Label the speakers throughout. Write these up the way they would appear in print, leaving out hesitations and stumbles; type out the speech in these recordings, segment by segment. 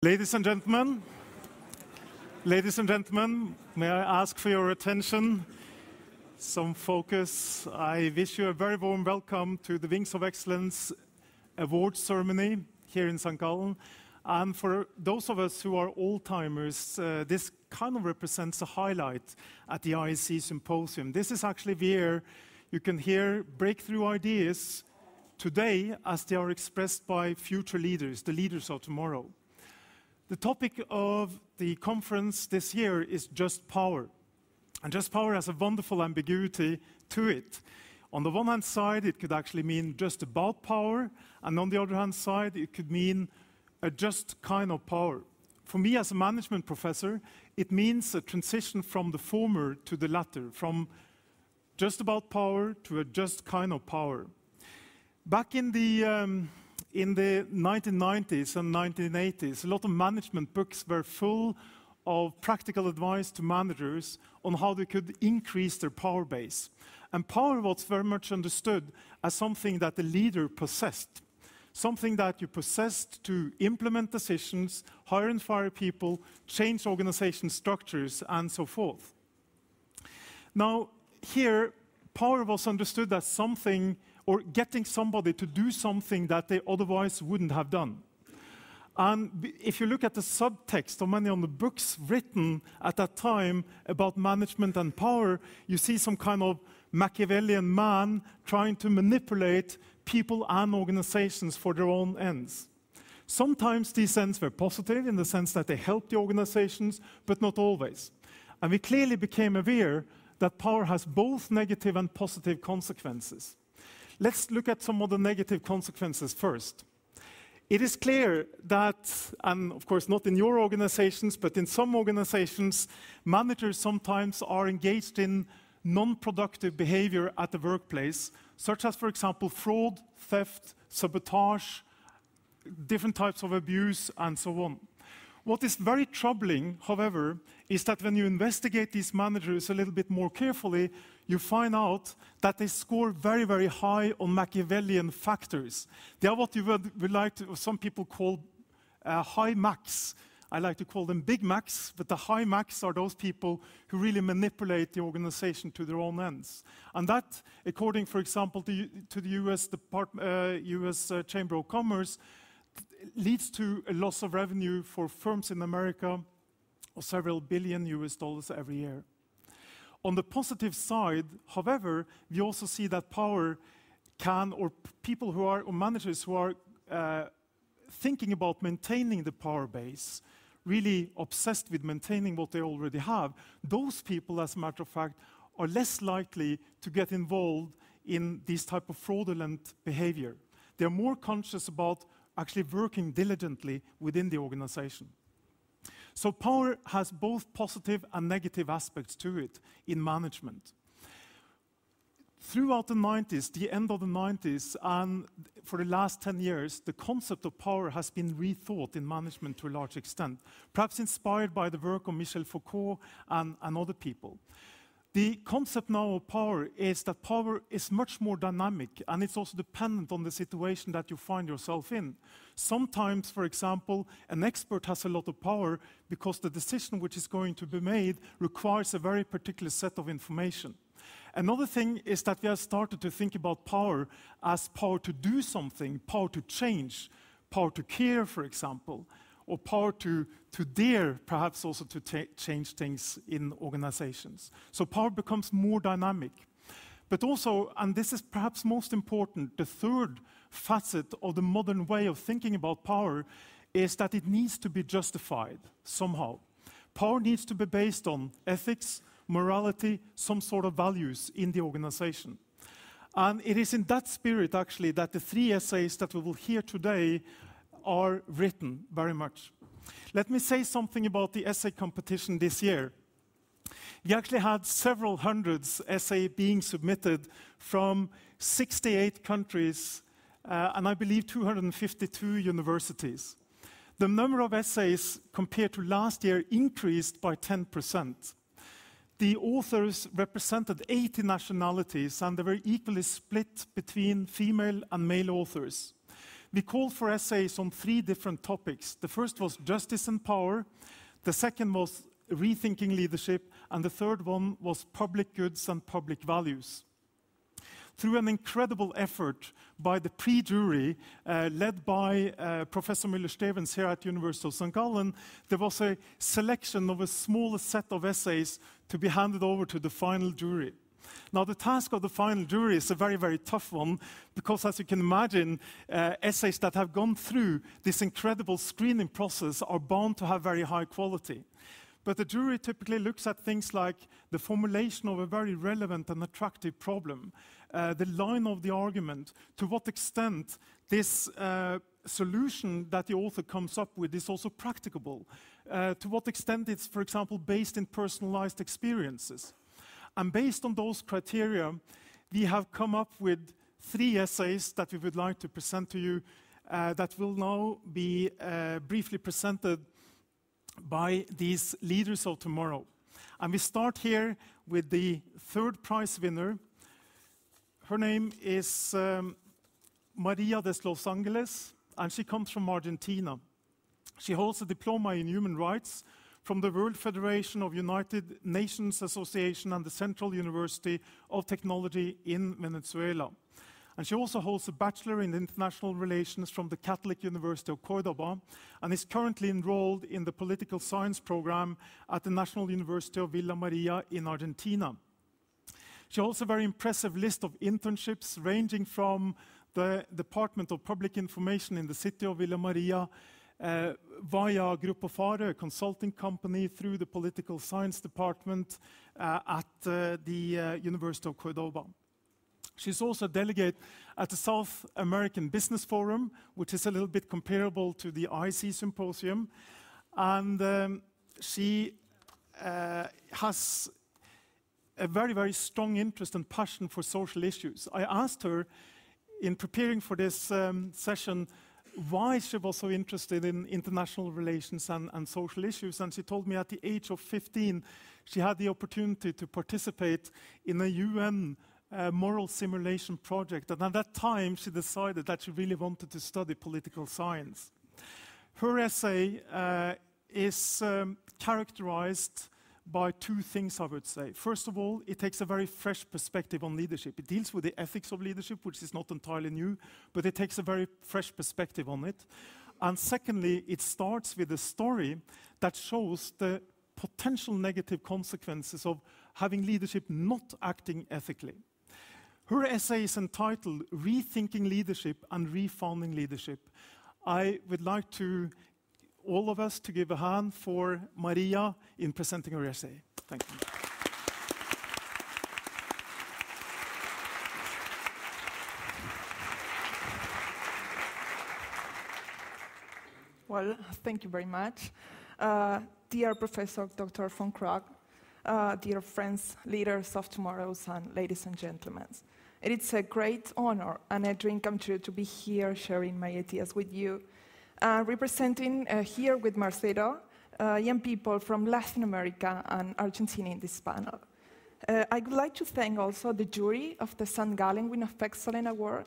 Speaker 1: Ladies and gentlemen, may I ask for your attention? Some focus. I wish you a very warm welcome to the Wings of Excellence Awards ceremony here in St. Gallen. And for those of us who are old-timers, this kind of represents a highlight at the IEC Symposium. This is actually where you can hear breakthrough ideas today as they are expressed by future leaders, the leaders of tomorrow. The topic of the conference this year is just power. And just power has a wonderful ambiguity to it. On the one hand side, it could actually mean just about power, and on the other hand side, it could mean a just kind of power. For me as a management professor, it means a transition from the former to the latter, from just about power to a just kind of power. Back in the 1990s and 1980s, a lot of management books were full of practical advice to managers on how they could increase their power base. And power was very much understood as something that the leader possessed, something that you possessed to implement decisions, hire and fire people, change organization structures, and so forth. Now, here, power was understood as something or getting somebody to do something that they otherwise wouldn't have done. And if you look at the subtext of many of the books written at that time about management and power, you see some kind of Machiavellian man trying to manipulate people and organizations for their own ends. Sometimes these ends were positive in the sense that they helped the organizations, but not always. And we clearly became aware that power has both negative and positive consequences. Let's look at some of the negative consequences first. It is clear that, and of course not in your organizations, but in some organizations, managers sometimes are engaged in non-productive behavior at the workplace, such as, for example, fraud, theft, sabotage, different types of abuse, and so on. What is very troubling, however, is that when you investigate these managers a little bit more carefully, you find out that they score very, very high on Machiavellian factors. They are what you would like to, some people call high max. I like to call them big max, but the high max are those people who really manipulate the organization to their own ends. And that, according, for example, to the US Chamber of Commerce, leads to a loss of revenue for firms in America of several billion US dollars every year. On the positive side, however, we also see that power can, or people who are, or managers who are thinking about maintaining the power base, really obsessed with maintaining what they already have, those people, as a matter of fact, are less likely to get involved in this type of fraudulent behavior. They're more conscious about actually working diligently within the organization. So power has both positive and negative aspects to it in management. Throughout the 90s, the end of the 90s, and for the last 10 years, the concept of power has been rethought in management to a large extent, perhaps inspired by the work of Michel Foucault and other people. The concept now of power is that power is much more dynamic, and it's also dependent on the situation that you find yourself in. Sometimes, for example, an expert has a lot of power because the decision which is going to be made requires a very particular set of information. Another thing is that we have started to think about power as power to do something, power to change, power to care, for example, or power to dare, perhaps also to change things in organizations. So power becomes more dynamic. But also, and this is perhaps most important, the third facet of the modern way of thinking about power is that it needs to be justified somehow. Power needs to be based on ethics, morality, some sort of values in the organization. And it is in that spirit, actually, that the three essays that we will hear today are written very much. Let me say something about the essay competition this year. We actually had several hundreds essays being submitted from 68 countries and I believe 252 universities. The number of essays compared to last year increased by 10%. The authors represented 80 nationalities and they were equally split between female and male authors. we called for essays on 3 different topics. The first was justice and power, the second was rethinking leadership, and the third one was public goods and public values. Through an incredible effort by the pre-jury, led by Professor Müller-Stevens here at University of St. Gallen, there was a selection of a small set of essays to be handed over to the final jury. Now, the task of the final jury is a very, very tough one, because as you can imagine, essays that have gone through this incredible screening process are bound to have very high quality. But the jury typically looks at things like the formulation of a very relevant and attractive problem, the line of the argument, to what extent this solution that the author comes up with is also practicable, to what extent it's, for example, based in personalized experiences. And based on those criteria, we have come up with 3 essays that we would like to present to you that will now be briefly presented by these leaders of tomorrow. And we start here with the 3rd prize winner. Her name is Maria de Los Angeles, and she comes from Argentina. She holds a diploma in human rights from the World Federation of United Nations Association and the Central University of Technology in Venezuela. And she also holds a Bachelor in International Relations from the Catholic University of Córdoba, and is currently enrolled in the Political Science program at the National University of Villa Maria in Argentina. She holds a very impressive list of internships ranging from the Department of Public Information in the city of Villa Maria, via Grupo Fare, a consulting company, through the Political Science department at the University of Córdoba. She's also a delegate at the South American Business Forum, which is a little bit comparable to the IC Symposium. And she has a very, very strong interest and passion for social issues. I asked her, in preparing for this session, why she was so interested in international relations and social issues. And she told me at the age of 15, she had the opportunity to participate in a UN moral simulation project. And at that time, she decided that she really wanted to study political science. Her essay is characterized by 2 things, I would say. First of all, it takes a very fresh perspective on leadership. It deals with the ethics of leadership, which is not entirely new, but it takes a very fresh perspective on it. And secondly, it starts with a story that shows the potential negative consequences of having leadership not acting ethically. Her essay is entitled Rethinking Leadership and Refounding Leadership. I would like to all of us to give a hand for Maria in presenting her essay. Thank you.
Speaker 2: Well, thank you very much. Dear Professor Dr. von Krogh, dear friends, leaders of tomorrow's, and ladies and gentlemen. It is a great honor and a dream come true to be here sharing my ideas with you. Representing here with Marcelo, young people from Latin America and Argentina in this panel. I would like to thank also the jury of the St. Gallen Win of Excellence Award,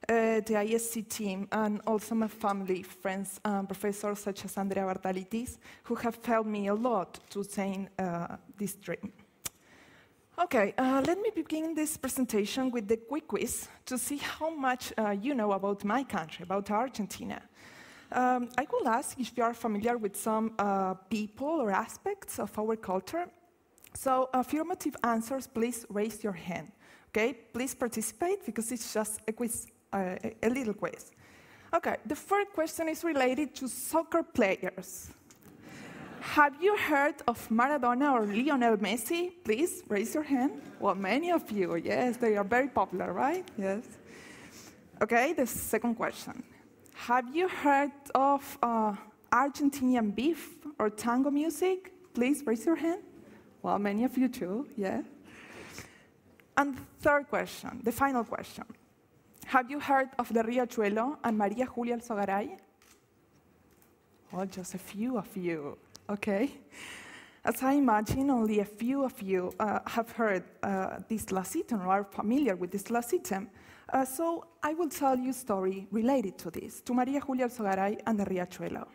Speaker 2: the ISC team, and also my family, friends, and professors such as Andrea Bartalitis, who have helped me a lot to attain this dream. Okay, let me begin this presentation with the quick quiz to see how much you know about my country, about Argentina. I will ask if you are familiar with some people or aspects of our culture. So affirmative answers, please raise your hand. Okay, please participate because it's just a quiz, a little quiz. Okay, the first question is related to soccer players. Have you heard of Maradona or Lionel Messi? Please raise your hand. Well, many of you, yes, they are very popular, right? Yes. Okay, the second question. Have you heard of Argentinian beef or tango music? Please raise your hand. Well, many of you too, yeah. And third question, the final question. Have you heard of the Riachuelo and Maria Julia Alzogaray? Well, just a few of you, okay. As I imagine, only a few of you have heard this last item or are familiar with this last item. So I will tell you a story related to this, to Maria Julia Alzogaray and the Riachuelo.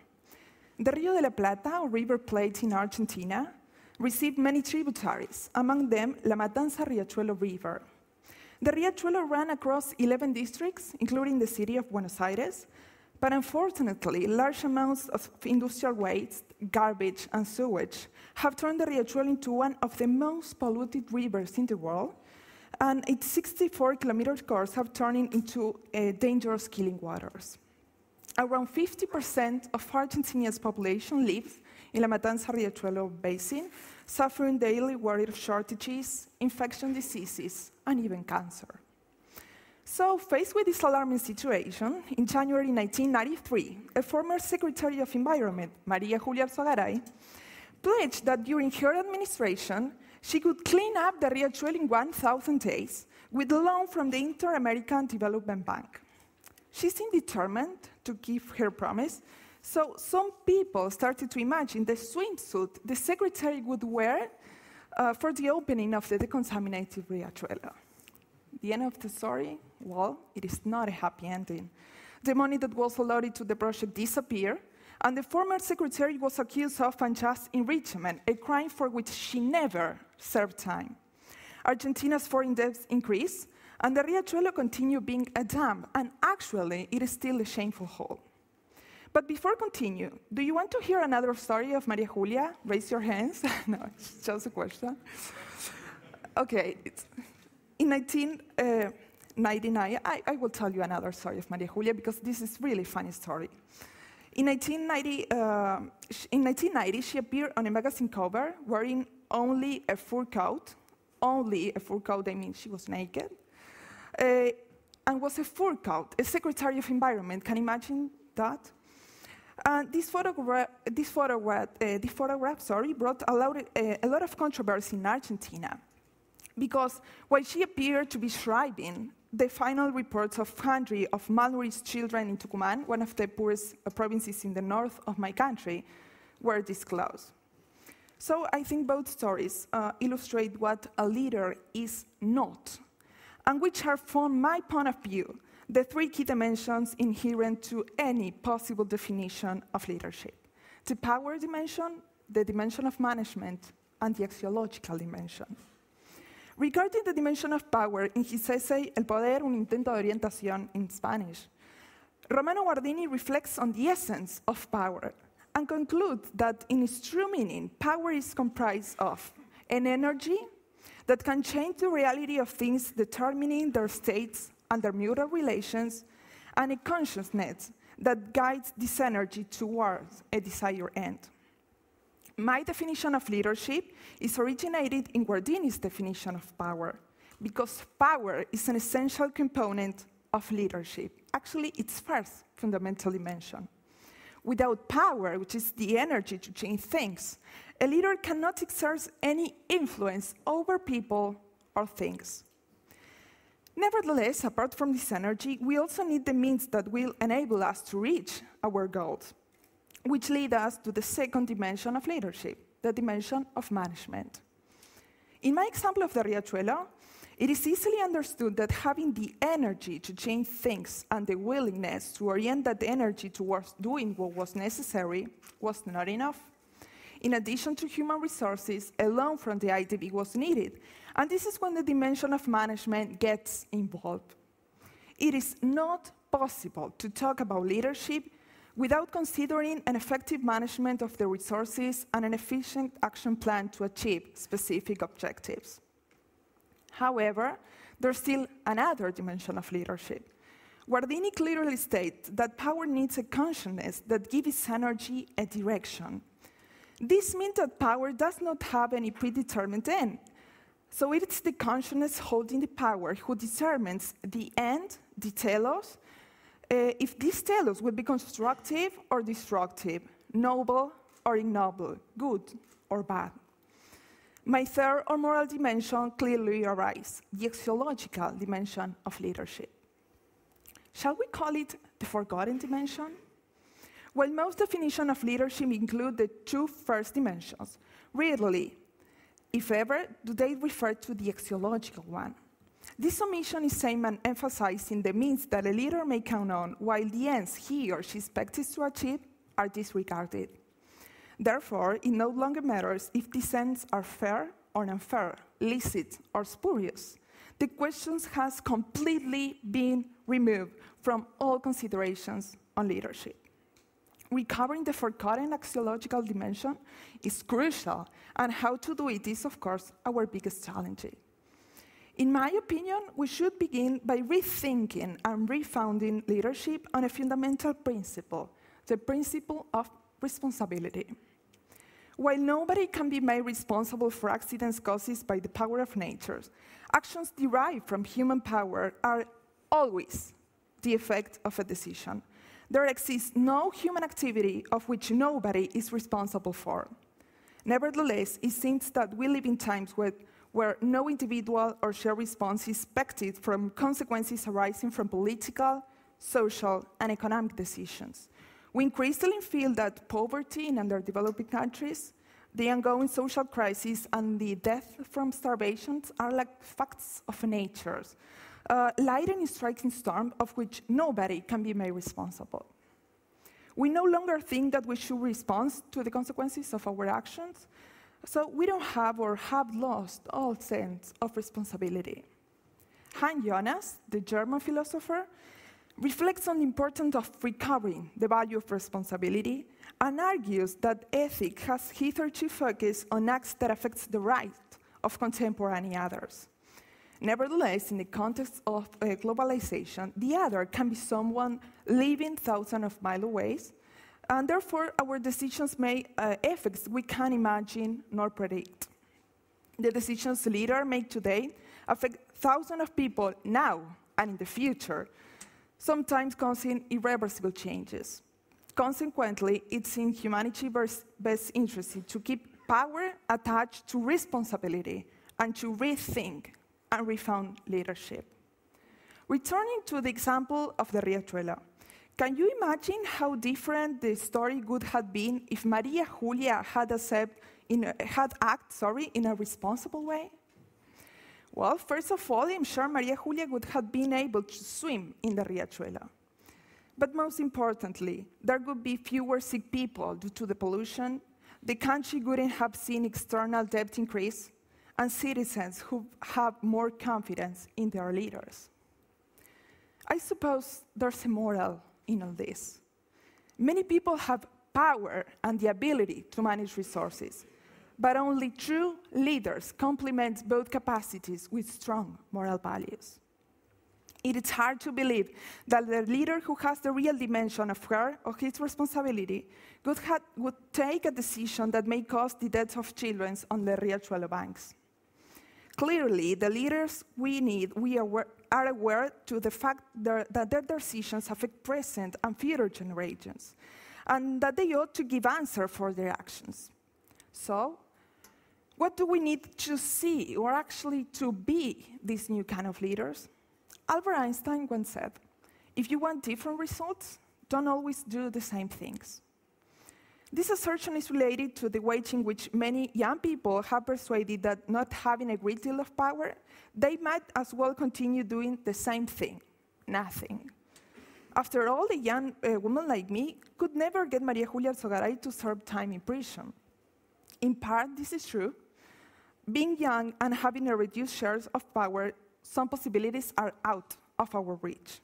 Speaker 2: The Rio de la Plata, or River Plate in Argentina, received many tributaries, among them La Matanza-Riachuelo River. The Riachuelo ran across 11 districts, including the city of Buenos Aires, but unfortunately, large amounts of industrial waste, garbage, and sewage have turned the Riachuelo into one of the most polluted rivers in the world, and its 64-kilometer course have turned into dangerous killing waters. Around 50% of Argentina's population lives in La Matanza-Riachuelo basin, suffering daily water shortages, infection diseases, and even cancer. So, faced with this alarming situation, in January 1993, a former Secretary of Environment, Maria Julia Alzogaray, pledged that during her administration, she could clean up the Riachuelo in 1,000 days with a loan from the Inter-American Development Bank. She seemed determined to keep her promise, so some people started to imagine the swimsuit the secretary would wear for the opening of the decontaminated Riachuelo. The end of the story? Well, it is not a happy ending. The money that was allotted to the project disappeared, and the former secretary was accused of unjust enrichment, a crime for which she never served time. Argentina's foreign debts increased, and the Riachuelo continued being a dam, and actually, it is still a shameful hole. But before continue, do you want to hear another story of Maria Julia? Raise your hands. No, it's just a question. Okay, in 1999, I will tell you another story of Maria Julia because this is really a funny story. In 1990, she appeared on a magazine cover wearing only a fur coat. Only a fur coat, I mean she was naked. And was a fur coat, a Secretary of Environment. Can you imagine that? This photograph brought a lot of controversy in Argentina, because while she appeared to be thriving, the final reports of hundreds of malnourished children in Tucumán, one of the poorest provinces in the north of my country, were disclosed. So I think both stories illustrate what a leader is not, and which are, from my point of view, the three key dimensions inherent to any possible definition of leadership: the power dimension, the dimension of management, and the axiological dimension. Regarding the dimension of power, in his essay, El Poder, un intento de orientación in Spanish, Romano Guardini reflects on the essence of power and concludes that in its true meaning, power is comprised of an energy that can change the reality of things, determining their states and their mutual relations, and a consciousness that guides this energy towards a desired end. My definition of leadership is originated in Guardini's definition of power, because power is an essential component of leadership. Actually, it's first fundamental dimension. Without power, which is the energy to change things, a leader cannot exert any influence over people or things. Nevertheless, apart from this energy, we also need the means that will enable us to reach our goals, which lead us to the second dimension of leadership, the dimension of management. In my example of the Riachuelo, it is easily understood that having the energy to change things and the willingness to orient that energy towards doing what was necessary was not enough. In addition to human resources, a loan from the IDB was needed, and this is when the dimension of management gets involved. It is not possible to talk about leadership without considering an effective management of the resources and an efficient action plan to achieve specific objectives. However, there's still another dimension of leadership. Guardini clearly states that power needs a consciousness that gives its energy a direction. This means that power does not have any predetermined end. So it's the consciousness holding the power who determines the end, the telos, if these telos will be constructive or destructive, noble or ignoble, good or bad. My third or moral dimension clearly arises, the axiological dimension of leadership. Shall we call it the forgotten dimension? While most definitions of leadership include the two first dimensions, rarely, if ever, do they refer to the axiological one. This omission is aimed at emphasizing the means that a leader may count on, while the ends he or she expects to achieve are disregarded. Therefore, it no longer matters if these ends are fair or unfair, licit or spurious. The question has completely been removed from all considerations on leadership. Recovering the forgotten axiological dimension is crucial, and how to do it is, of course, our biggest challenge. In my opinion, we should begin by rethinking and refounding leadership on a fundamental principle, the principle of responsibility. While nobody can be made responsible for accidents caused by the power of nature, actions derived from human power are always the effect of a decision. There exists no human activity of which nobody is responsible for. Nevertheless, it seems that we live in times where no individual or shared response is expected from consequences arising from political, social, and economic decisions. We increasingly feel that poverty in underdeveloped countries, the ongoing social crisis, and the death from starvation are like facts of nature, lightning striking storm of which nobody can be made responsible. We no longer think that we should respond to the consequences of our actions, so we don't have or have lost all sense of responsibility. Hans Jonas, the German philosopher, reflects on the importance of recovering the value of responsibility and argues that ethics has hitherto focused on acts that affect the right of contemporary others. Nevertheless, in the context of globalization, the other can be someone living thousands of miles away, and therefore our decisions may effects we can't imagine nor predict. The decisions leaders make today affect thousands of people now and in the future, sometimes causing irreversible changes. Consequently, it's in humanity's best interest to keep power attached to responsibility and to rethink and refound leadership. Returning to the example of the Riachuelo, can you imagine how different the story would have been if Maria Julia had acted in a responsible way? Well, first of all, I'm sure Maria Julia would have been able to swim in the Riachuelo. But most importantly, there would be fewer sick people due to the pollution, the country wouldn't have seen external debt increase, and citizens who have more confidence in their leaders. I suppose there's a moral in all this. Many people have power and the ability to manage resources, but only true leaders complement both capacities with strong moral values. It is hard to believe that the leader who has the real dimension of her or his responsibility would take a decision that may cause the deaths of children on the Riachuelo banks. Clearly, the leaders we need are aware to the fact that their decisions affect present and future generations, and that they ought to give answer for their actions. So, what do we need to see, or actually to be, these new kind of leaders? Albert Einstein once said, if you want different results, don't always do the same things. This assertion is related to the way in which many young people have persuaded that not having a great deal of power, they might as well continue doing the same thing, nothing. After all, a young woman like me could never get Maria Julia Alzogaray to serve time in prison. In part, this is true. Being young and having a reduced share of power, some possibilities are out of our reach.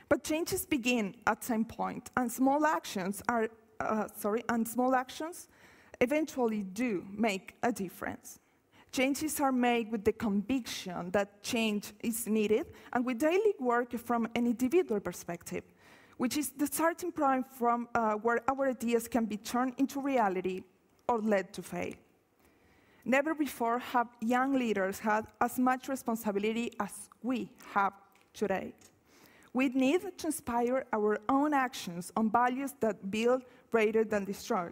Speaker 2: But changes begin at some point, and small actions eventually do make a difference. Changes are made with the conviction that change is needed and with daily work from an individual perspective, which is the starting point from where our ideas can be turned into reality or led to fail. Never before have young leaders had as much responsibility as we have today. We need to inspire our own actions on values that build rather than destroy,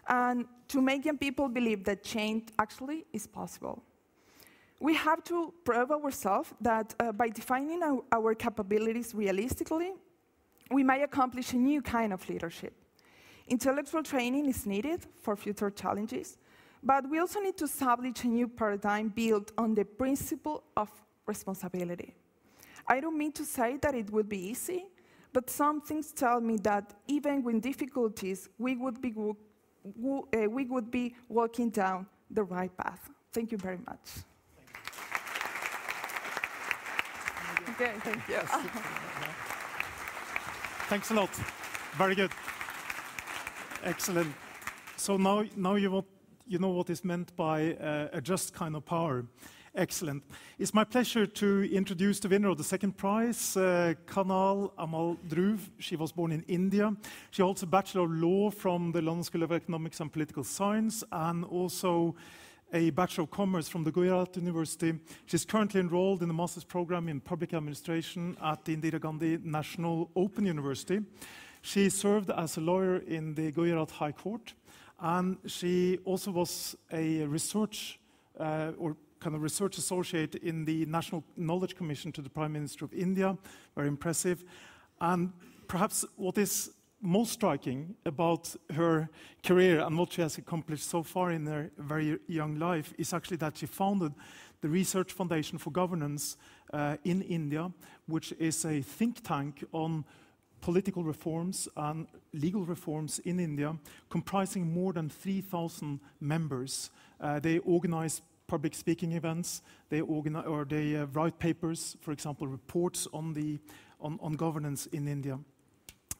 Speaker 2: and to make young people believe that change actually is possible. We have to prove ourselves that by defining our capabilities realistically, we may accomplish a new kind of leadership. Intellectual training is needed for future challenges, but we also need to establish a new paradigm built on the principle of responsibility. I don't mean to say that it would be easy, but some things tell me that even with difficulties, we would be walking down the right path. Thank you very much. Okay, thank you.
Speaker 1: Thanks a lot. Very good. Excellent. So now you know what is meant by a just kind of power. Excellent. It's my pleasure to introduce the winner of the second prize, Kanal Amal Dhruv. She was born in India. She holds a Bachelor of Law from the London School of Economics and Political Science, and also a Bachelor of Commerce from the Gujarat University. She's currently enrolled in the Master's Program in Public Administration at the Indira Gandhi National Open University. She served as a lawyer in the Gujarat High Court, and she also was a research research associate in the National Knowledge Commission to the Prime Minister of India. Very impressive. And perhaps what is most striking about her career and what she has accomplished so far in her very young life is actually that she founded the Research Foundation for Governance in India, which is a think tank on political reforms and legal reforms in India, comprising more than 3,000 members. They organize public speaking events, they write papers, for example, reports on governance in India.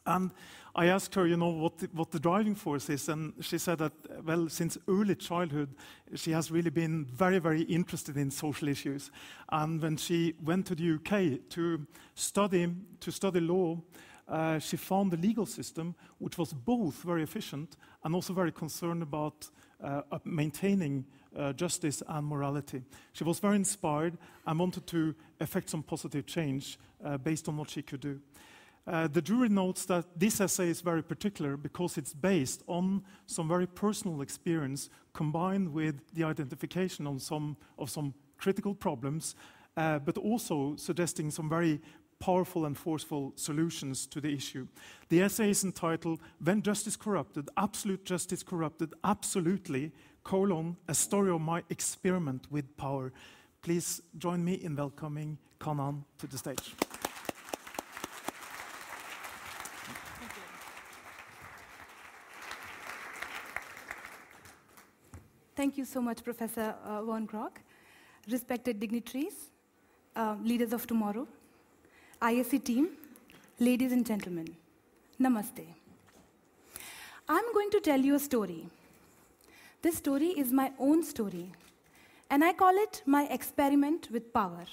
Speaker 1: And I asked her, what the driving force is, and she said that, well, since early childhood, she has really been very, very interested in social issues. And when she went to the UK to study law, she found the legal system, which was both very efficient and also very concerned about maintaining justice and morality. She was very inspired and wanted to effect some positive change based on what she could do. The jury notes that this essay is very particular because it's based on some very personal experience combined with the identification of some critical problems, but also suggesting some very powerful and forceful solutions to the issue. The essay is entitled, When Justice Corrupted, Absolute Justice Corrupted, Absolutely, a story of my experiment with power. Please join me in welcoming Kanan to the stage.
Speaker 3: Thank you so much, Professor von Krogh. Respected dignitaries, leaders of tomorrow, ISC team, ladies and gentlemen, namaste. I'm going to tell you a story. This story is my own story, and I call it my experiment with power.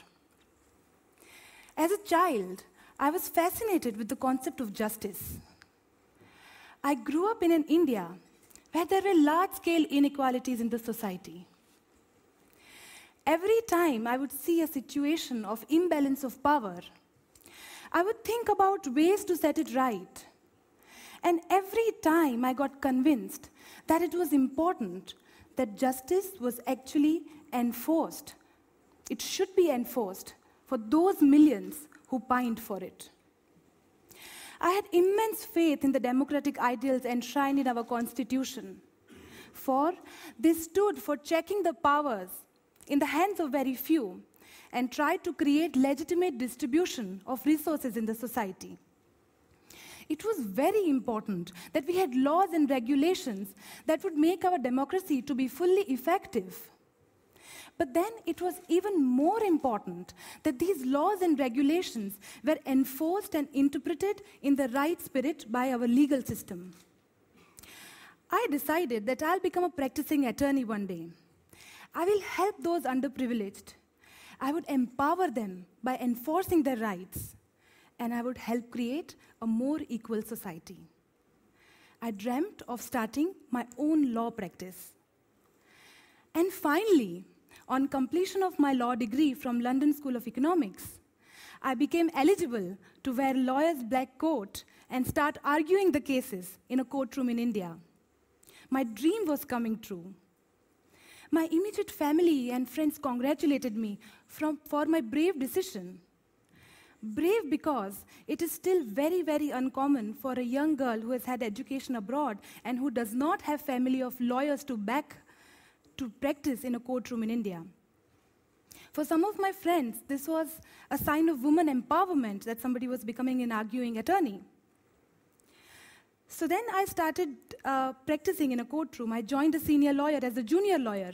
Speaker 3: As a child, I was fascinated with the concept of justice. I grew up in an India where there were large-scale inequalities in the society. Every time I would see a situation of imbalance of power, I would think about ways to set it right. And every time I got convinced that it was important that justice was actually enforced. It should be enforced for those millions who pined for it. I had immense faith in the democratic ideals enshrined in our Constitution, for they stood for checking the powers in the hands of very few and tried to create legitimate distribution of resources in the society. It was very important that we had laws and regulations that would make our democracy to be fully effective. But then it was even more important that these laws and regulations were enforced and interpreted in the right spirit by our legal system. I decided that I'll become a practicing attorney one day. I will help those underprivileged. I would empower them by enforcing their rights, and I would help create a more equal society. I dreamt of starting my own law practice. And finally, on completion of my law degree from London School of Economics, I became eligible to wear a lawyer's black coat and start arguing the cases in a courtroom in India. My dream was coming true. My immediate family and friends congratulated me for my brave decision. Brave because it is still very, very uncommon for a young girl who has had education abroad and who does not have family of lawyers to practice in a courtroom in India. For some of my friends, this was a sign of woman empowerment that somebody was becoming an arguing attorney. So then I started practicing in a courtroom. I joined a senior lawyer as a junior lawyer.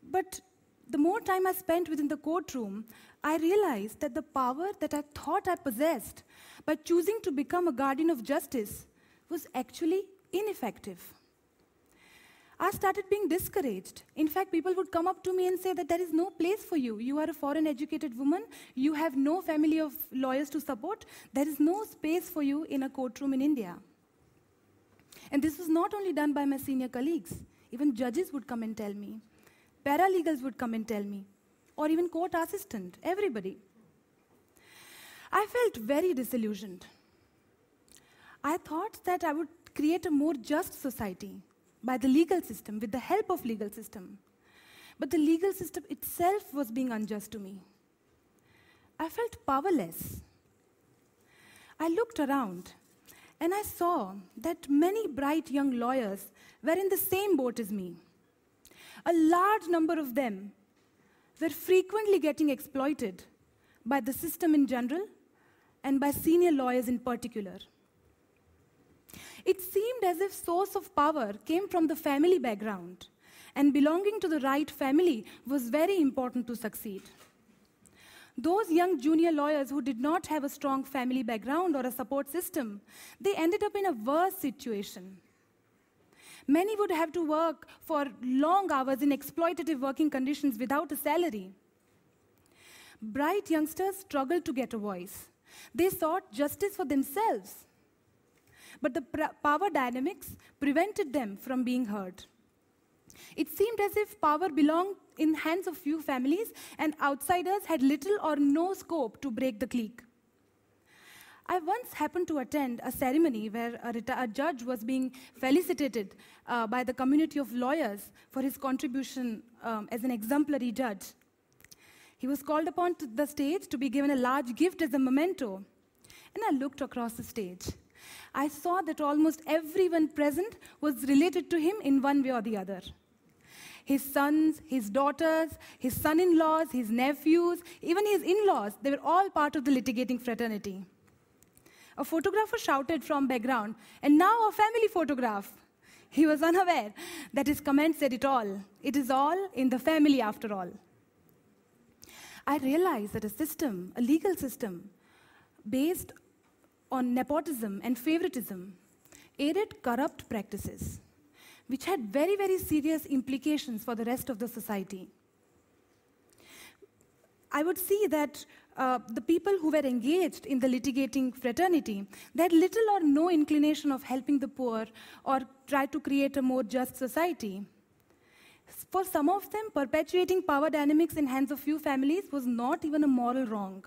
Speaker 3: But the more time I spent within the courtroom, I realized that the power that I thought I possessed by choosing to become a guardian of justice was actually ineffective. I started being discouraged. In fact, people would come up to me and say that there is no place for you. You are a foreign educated woman. You have no family of lawyers to support. There is no space for you in a courtroom in India. And this was not only done by my senior colleagues. Even judges would come and tell me. Paralegals would come and tell me. Or even court assistant, everybody. I felt very disillusioned. I thought that I would create a more just society by the legal system, with the help of legal system. But the legal system itself was being unjust to me. I felt powerless. I looked around and I saw that many bright young lawyers were in the same boat as me. A large number of them were frequently getting exploited by the system in general and by senior lawyers in particular. It seemed as if source of power came from the family background, and belonging to the right family was very important to succeed. Those young junior lawyers who did not have a strong family background or a support system, they ended up in a worse situation. Many would have to work for long hours in exploitative working conditions without a salary. Bright youngsters struggled to get a voice. They sought justice for themselves. But the power dynamics prevented them from being heard. It seemed as if power belonged in hands of few families and outsiders had little or no scope to break the clique. I once happened to attend a ceremony where a judge was being felicitated by the community of lawyers for his contribution as an exemplary judge. He was called upon to the stage to be given a large gift as a memento. And I looked across the stage. I saw that almost everyone present was related to him in one way or the other. His sons, his daughters, his son-in-laws, his nephews, even his in-laws, they were all part of the litigating fraternity. A photographer shouted from background, "And now a family photograph." He was unaware that his comment said it all. It is all in the family after all. I realized that a system, a legal system, based on nepotism and favoritism, aided corrupt practices, which had very, very serious implications for the rest of the society. I would see that the people who were engaged in the litigating fraternity, they had little or no inclination of helping the poor or try to create a more just society. For some of them, perpetuating power dynamics in hands of few families was not even a moral wrong.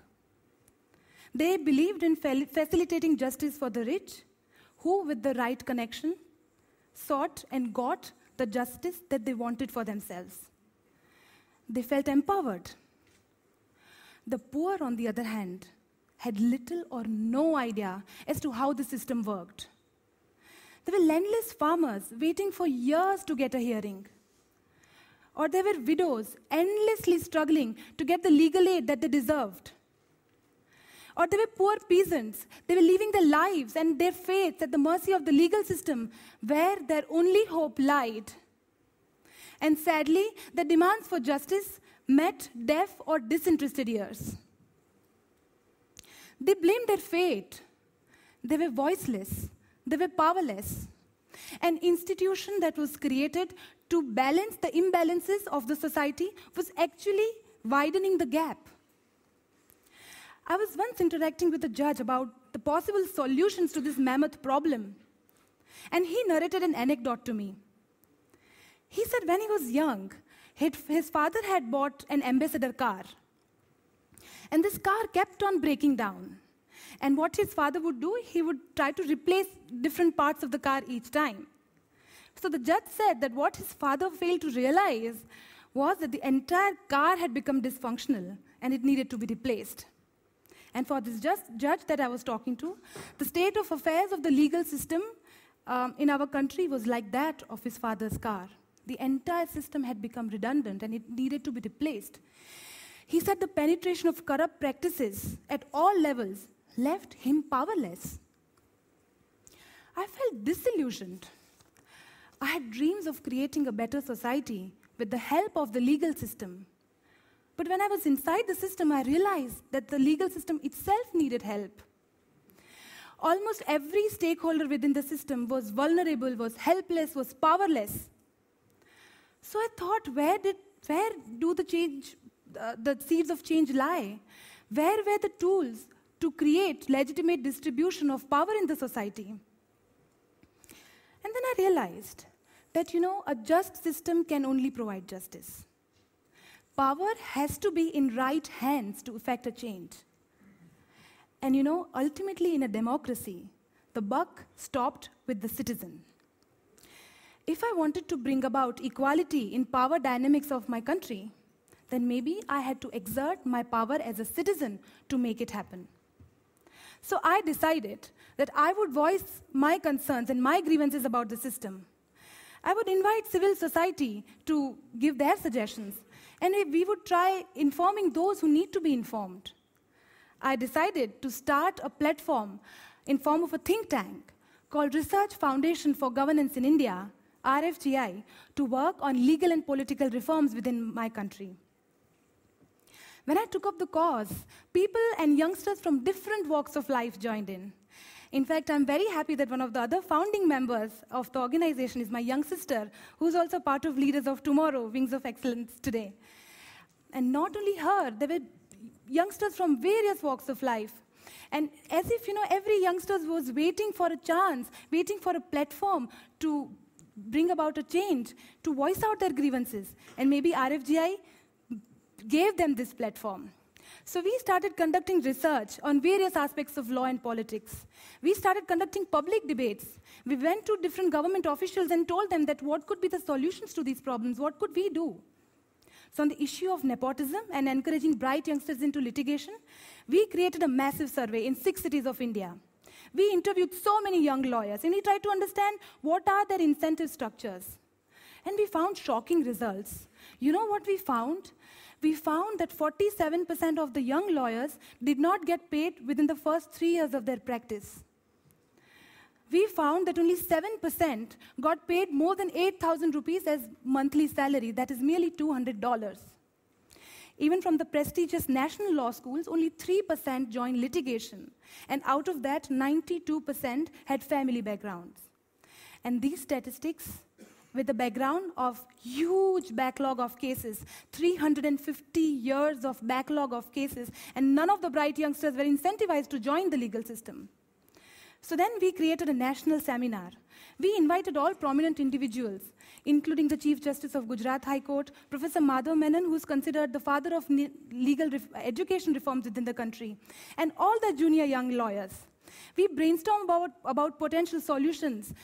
Speaker 3: They believed in facilitating justice for the rich, who, with the right connection, sought and got the justice that they wanted for themselves. They felt empowered. The poor, on the other hand, had little or no idea as to how the system worked. There were landless farmers waiting for years to get a hearing. Or there were widows endlessly struggling to get the legal aid that they deserved. Or there were poor peasants. They were leaving their lives and their fates at the mercy of the legal system, where their only hope lied. And sadly, the demands for justice met deaf or disinterested ears. They blamed their fate. They were voiceless. They were powerless. An institution that was created to balance the imbalances of the society was actually widening the gap. I was once interacting with a judge about the possible solutions to this mammoth problem, and he narrated an anecdote to me. He said when he was young, his father had bought an ambassador car, and this car kept on breaking down. And what his father would do, he would try to replace different parts of the car each time. So the judge said that what his father failed to realize was that the entire car had become dysfunctional, and it needed to be replaced. And for this judge that I was talking to, the state of affairs of the legal system in our country was like that of his father's car, The entire system had become redundant and it needed to be replaced. He said the penetration of corrupt practices at all levels left him powerless. I felt disillusioned. I had dreams of creating a better society with the help of the legal system. But when I was inside the system, I realized that the legal system itself needed help. Almost every stakeholder within the system was vulnerable, was helpless, was powerless. So I thought, where do the seeds of change lie? Where were the tools to create legitimate distribution of power in the society? And then I realized that, a just system can only provide justice. Power has to be in right hands to effect a change. And ultimately in a democracy, the buck stopped with the citizen. If I wanted to bring about equality in power dynamics of my country, then maybe I had to exert my power as a citizen to make it happen. So I decided that I would voice my concerns and my grievances about the system. I would invite civil society to give their suggestions, and we would try informing those who need to be informed. I decided to start a platform in form of a think tank called Research Foundation for Governance in India, RFGI, to work on legal and political reforms within my country. When I took up the cause, people and youngsters from different walks of life joined in. In fact, I'm very happy that one of the other founding members of the organization is my young sister, who's also part of Leaders of Tomorrow, Wings of Excellence today. And not only her, there were youngsters from various walks of life. And as if, every youngster was waiting for a chance, waiting for a platform to bring about a change, to voice out their grievances. And maybe RFGI gave them this platform. So we started conducting research on various aspects of law and politics. We started conducting public debates. We went to different government officials and told them that what could be the solutions to these problems, what could we do? So on the issue of nepotism and encouraging bright youngsters into litigation, we created a massive survey in 6 cities of India. We interviewed so many young lawyers, and we tried to understand what are their incentive structures. And we found shocking results. You know what we found? We found that 47% of the young lawyers did not get paid within the first 3 years of their practice. We found that only 7% got paid more than 8,000 rupees as monthly salary, that is merely $200. Even from the prestigious national law schools, only 3% joined litigation, and out of that, 92% had family backgrounds. And these statistics, with the background of huge backlog of cases, 350 years of backlog of cases, and none of the bright youngsters were incentivized to join the legal system. So then we created a national seminar. We invited all prominent individuals, including the Chief Justice of Gujarat High Court, Professor Madhav Menon, who's considered the father of legal education reforms within the country, and all the junior young lawyers. We brainstormed about potential solutions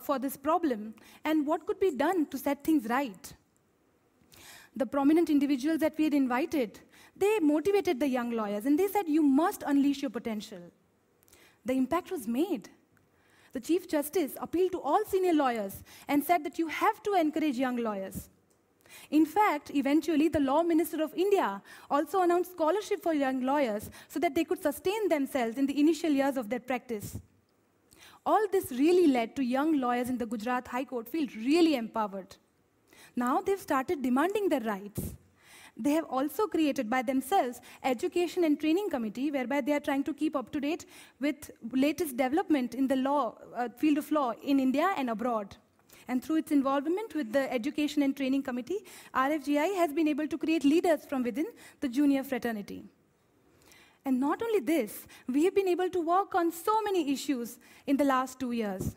Speaker 3: for this problem and what could be done to set things right. The prominent individuals that we had invited, they motivated the young lawyers, and they said, you must unleash your potential. The impact was made. The Chief Justice appealed to all senior lawyers and said that you have to encourage young lawyers. In fact, eventually, the Law Minister of India also announced scholarship for young lawyers so that they could sustain themselves in the initial years of their practice. All this really led to young lawyers in the Gujarat High Court feel really empowered. Now they've started demanding their rights. They have also created by themselves education and training committee, whereby they are trying to keep up to date with latest development in the law, field of law in India and abroad. And through its involvement with the Education and Training Committee, RFGI has been able to create leaders from within the junior fraternity. And not only this, we have been able to work on so many issues in the last 2 years.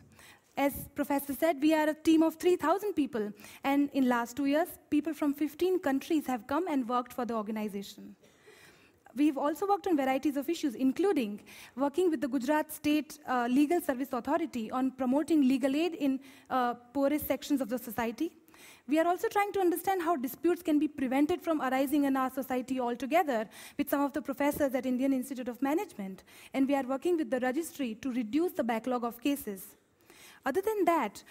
Speaker 3: As Professor said, we are a team of 3,000 people, and in last 2 years, people from 15 countries have come and worked for the organization. We've also worked on varieties of issues, including working with the Gujarat State Legal Service Authority on promoting legal aid in poorest sections of the society. We are also trying to understand how disputes can be prevented from arising in our society altogether with some of the professors at Indian Institute of Management. And we are working with the registry to reduce the backlog of cases. Other than that,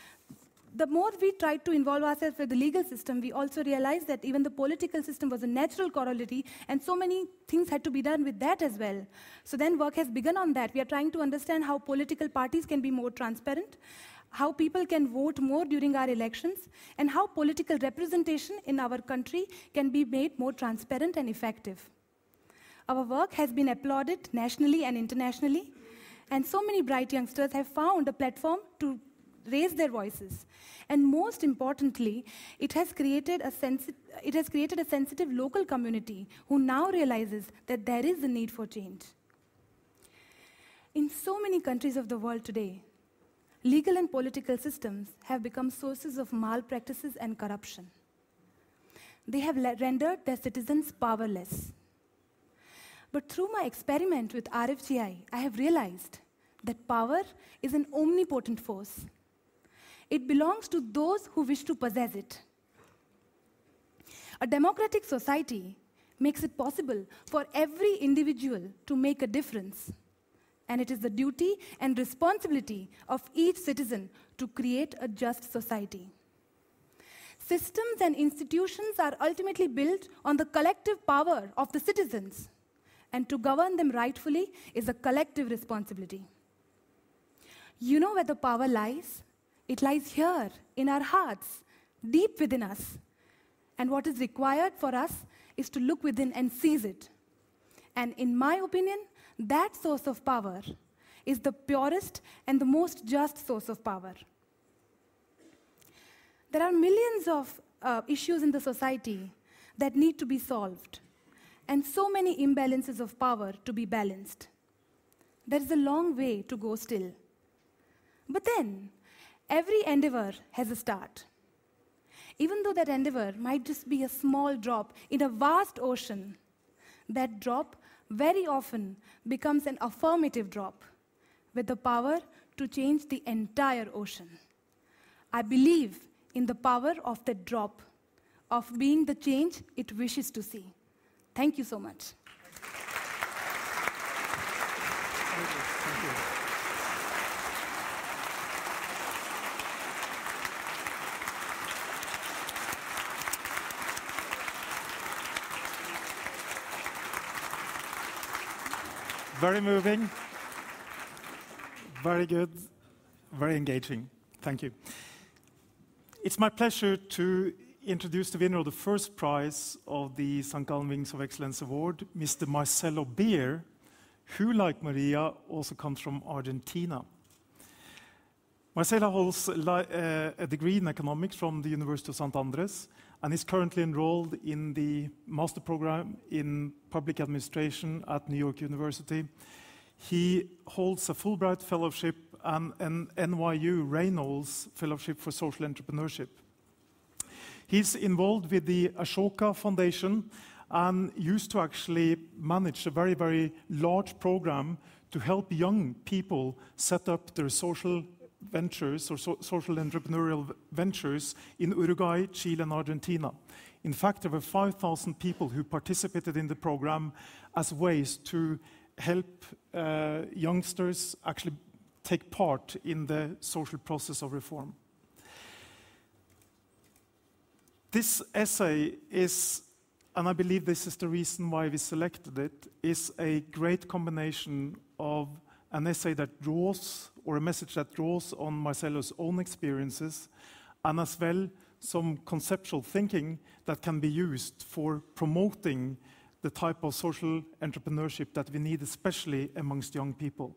Speaker 3: the more we tried to involve ourselves with the legal system, we also realized that even the political system was a natural corollary, and so many things had to be done with that as well. So then work has begun on that. We are trying to understand how political parties can be more transparent, how people can vote more during our elections, and how political representation in our country can be made more transparent and effective. Our work has been applauded nationally and internationally, and so many bright youngsters have found a platform to raise their voices. And most importantly, it has created a sensitive local community who now realizes that there is a need for change. In so many countries of the world today, legal and political systems have become sources of malpractices and corruption. They have rendered their citizens powerless. But through my experiment with RFGI, I have realized that power is an omnipotent force. It belongs to those who wish to possess it. A democratic society makes it possible for every individual to make a difference. And it is the duty and responsibility of each citizen to create a just society. Systems and institutions are ultimately built on the collective power of the citizens, and to govern them rightfully is a collective responsibility. You know where the power lies? It lies here, in our hearts, deep within us. And what is required for us is to look within and seize it. And in my opinion, that source of power is the purest and the most just source of power. There are millions of issues in the society that need to be solved, and so many imbalances of power to be balanced. There is a long way to go still. But then, every endeavor has a start. Even though that endeavor might just be a small drop in a vast ocean, that drop very often becomes an affirmative drop with the power to change the entire ocean. I believe in the power of that drop, of being the change it wishes to see. Thank you so much.
Speaker 1: Thank you. Very moving, very good, very engaging. Thank you. It's my pleasure to introduce the winner of the first prize of the St. Gallen Wings of Excellence Award, Mr. Marcelo Beer, who, like Maria, also comes from Argentina. Marcelo holds a degree in economics from the University of St. Andres and is currently enrolled in the master program in public administration at New York University. He holds a Fulbright Fellowship and an NYU Reynolds Fellowship for Social Entrepreneurship. He's involved with the Ashoka Foundation and used to actually manage a very, very large program to help young people set up their social ventures or social entrepreneurial ventures in Uruguay, Chile, and Argentina. In fact, there were 5,000 people who participated in the program as ways to help youngsters actually take part in the social process of reform. This essay is, and I believe this is the reason why we selected it, is a great combination of an essay that draws, or a message that draws on Marcelo's own experiences, and as well some conceptual thinking that can be used for promoting the type of social entrepreneurship that we need, especially amongst young people.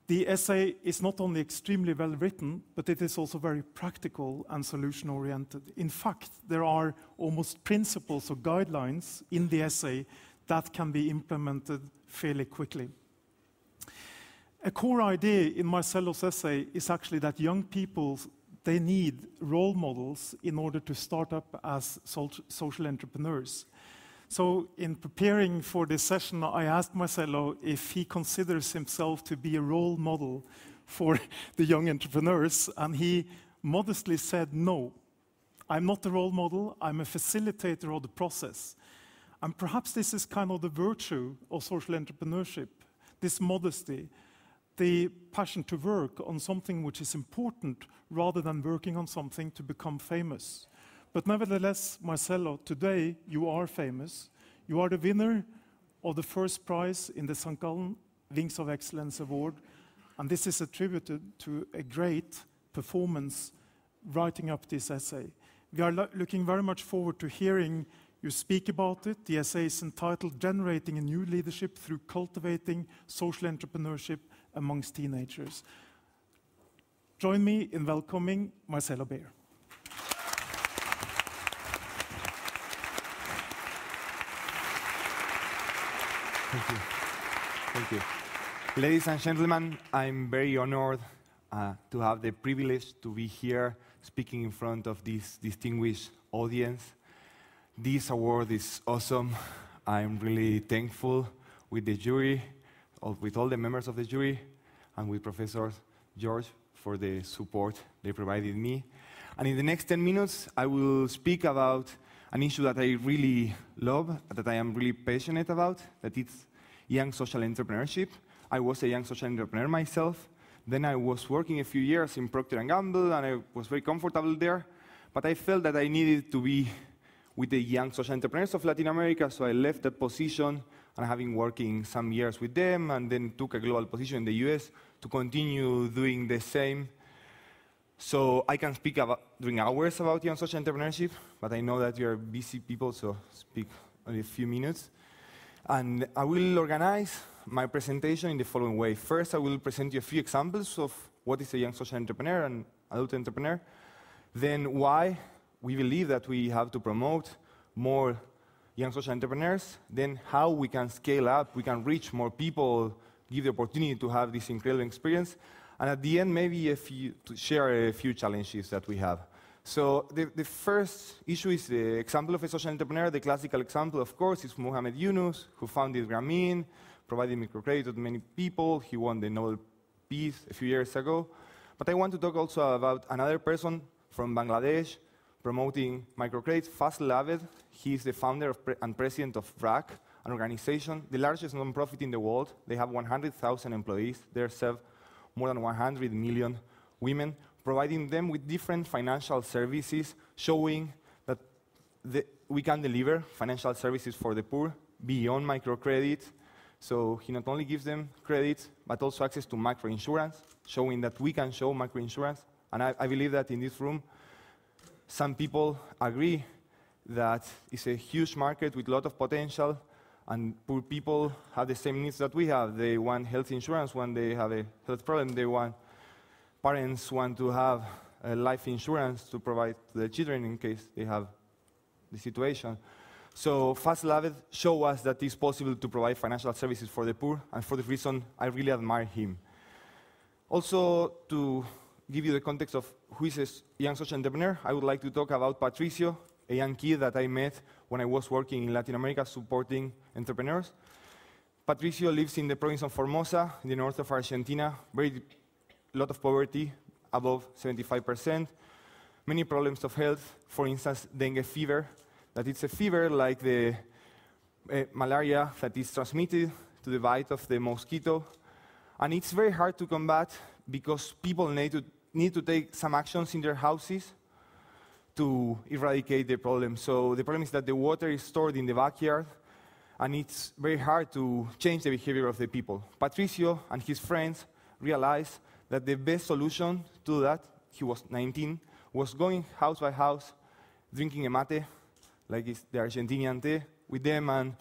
Speaker 1: The essay is not only extremely well written, but it is also very practical and solution-oriented. In fact, there are almost principles or guidelines in the essay that can be implemented fairly quickly. A core idea in Marcelo's essay is actually that young people, they need role models in order to start up as social entrepreneurs. So in preparing for this session, I asked Marcelo if he considers himself to be a role model for the young entrepreneurs, and he modestly said, no, I'm not a role model, I'm a facilitator of the process. And perhaps this is kind of the virtue of social entrepreneurship, this modesty, the passion to work on something which is important rather than working on something to become famous. But nevertheless, Marcelo, today you are famous. You are the winner of the first prize in the St. Gallen Wings of Excellence Award, and this is attributed to a great performance writing up this essay. We are looking very much forward to hearing you speak about it. The essay is entitled Generating a New Leadership Through Cultivating Social Entrepreneurship Amongst Teenagers. Join me in welcoming Marcelo Beer.
Speaker 4: Thank you. Thank you. Ladies and gentlemen, I'm very honored to have the privilege to be here speaking in front of this distinguished audience. This award is awesome. I'm really thankful with the jury, with all the members of the jury, and with Professor Georg for the support they provided me. And in the next 10 minutes, I will speak about an issue that I really love, that I am really passionate about, that it's young social entrepreneurship. I was a young social entrepreneur myself. Then I was working a few years in Procter & Gamble, and I was very comfortable there. But I felt that I needed to be with the young social entrepreneurs of Latin America, so I left that position, and I have been working some years with them, and then took a global position in the US to continue doing the same. So I can speak during hours about young social entrepreneurship, but I know that you are busy people, so speak only a few minutes. And I will organize my presentation in the following way. First, I will present you a few examples of what is a young social entrepreneur and adult entrepreneur. Then why we believe that we have to promote more young social entrepreneurs. Then how we can scale up, we can reach more people, give the opportunity to have this incredible experience. And at the end, maybe to share a few challenges that we have. So the first issue is the example of a social entrepreneur. The classical example, of course, is Mohamed Yunus, who founded Grameen, provided microcredit to many people. He won the Nobel Peace a few years ago. But I want to talk also about another person from Bangladesh promoting microcredit, Faisal Abed. He is the founder and president of RAC, an organization, the largest nonprofit in the world. They have 100,000 employees. They serve more than 100 million women, providing them with different financial services, showing that we can deliver financial services for the poor beyond microcredit. So he not only gives them credit, but also access to microinsurance, showing that we can show microinsurance. And I believe that in this room, some people agree that it's a huge market with a lot of potential, and poor people have the same needs that we have. They want health insurance when they have a health problem. Parents want to have a life insurance to provide to their children in case they have the situation. So Faisal Abed showed us that it's possible to provide financial services for the poor, and for this reason, I really admire him. Also, to give you the context of who is a young social entrepreneur, I would like to talk about Patricio, a young kid that I met when I was working in Latin America supporting entrepreneurs. Patricio lives in the province of Formosa, in the north of Argentina, very lot of poverty, above 75%, many problems of health, for instance, dengue fever, that it's a fever like the malaria that is transmitted to the bite of the mosquito, and it's very hard to combat because people need to take some actions in their houses to eradicate the problem. So the problem is that the water is stored in the backyard, and it's very hard to change the behavior of the people. Patricio and his friends realized that the best solution to that, he was 19, was going house by house, drinking a mate, like it's the Argentinian tea, with them and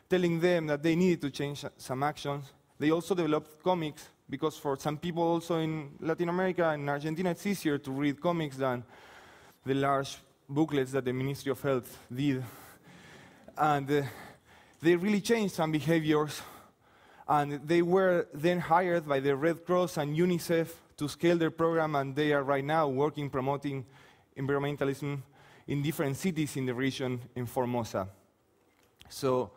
Speaker 4: telling them that they needed to change some actions. They also developed comics, because for some people also in Latin America and Argentina, it's easier to read comics than the large booklets that the Ministry of Health did. And they really changed some behaviors. And they were then hired by the Red Cross and UNICEF to scale their program, and they are right now working promoting environmentalism in different cities in the region in Formosa. So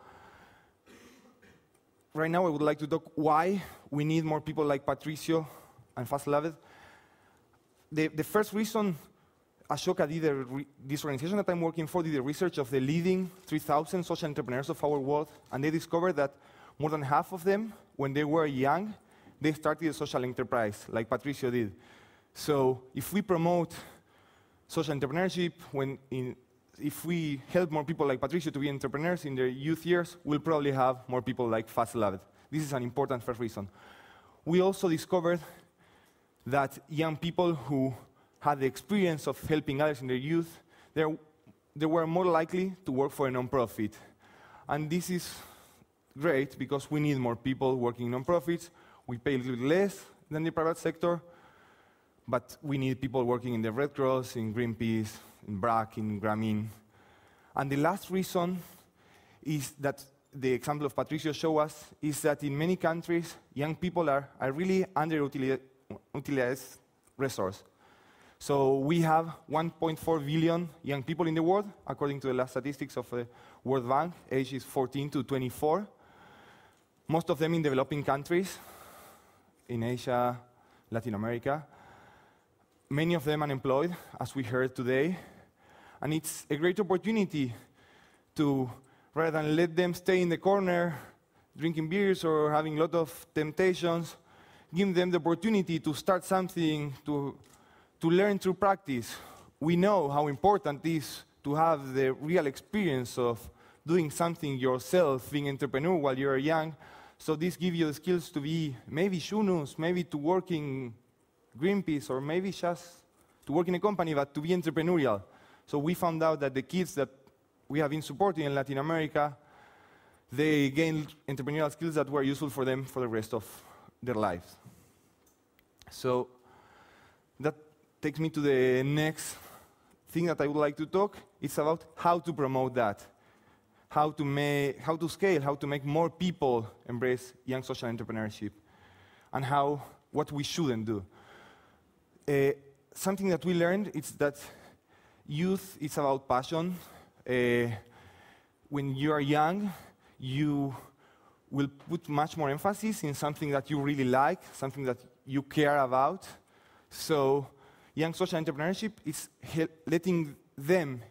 Speaker 4: right now I would like to talk why we need more people like Patricio and Faisal Abed. The first reason, Ashoka did this organization that I'm working for did the research of the leading 3,000 social entrepreneurs of our world, and they discovered that more than half of them, when they were young, they started a social enterprise, like Patricio did. So if we promote social entrepreneurship, if we help more people like Patricio to be entrepreneurs in their youth years, we'll probably have more people like Fasilabed. This is an important first reason. We also discovered that young people who had the experience of helping others in their youth, they were more likely to work for a non-profit. And this is great because we need more people working in non-profits. We pay a little bit less than the private sector, but we need people working in the Red Cross, in Greenpeace, in BRAC, in Grameen. And the last reason is that the example of Patricio showed us is that in many countries, young people are really underutilized resource. So we have 1.4 billion young people in the world, according to the last statistics of the World Bank, ages 14 to 24. Most of them in developing countries, in Asia, Latin America. Many of them unemployed, as we heard today. And it's a great opportunity to, rather than let them stay in the corner, drinking beers or having a lot of temptations, give them the opportunity to start something, to learn through practice. We know how important it is to have the real experience of doing something yourself, being an entrepreneur while you're young. So this gives you the skills to be maybe Shunus, maybe to work in Greenpeace, or maybe just to work in a company, but to be entrepreneurial. So we found out that the kids that we have been supporting in Latin America, they gained entrepreneurial skills that were useful for them for the rest of their lives. So that takes me to the next thing that I would like to talk. It's about how to promote that, how to scale, how to make more people embrace young social entrepreneurship, and what we shouldn't do. Something that we learned is that youth is about passion. When you are young, you will put much more emphasis in something that you really like, something that you care about. So young social entrepreneurship is letting them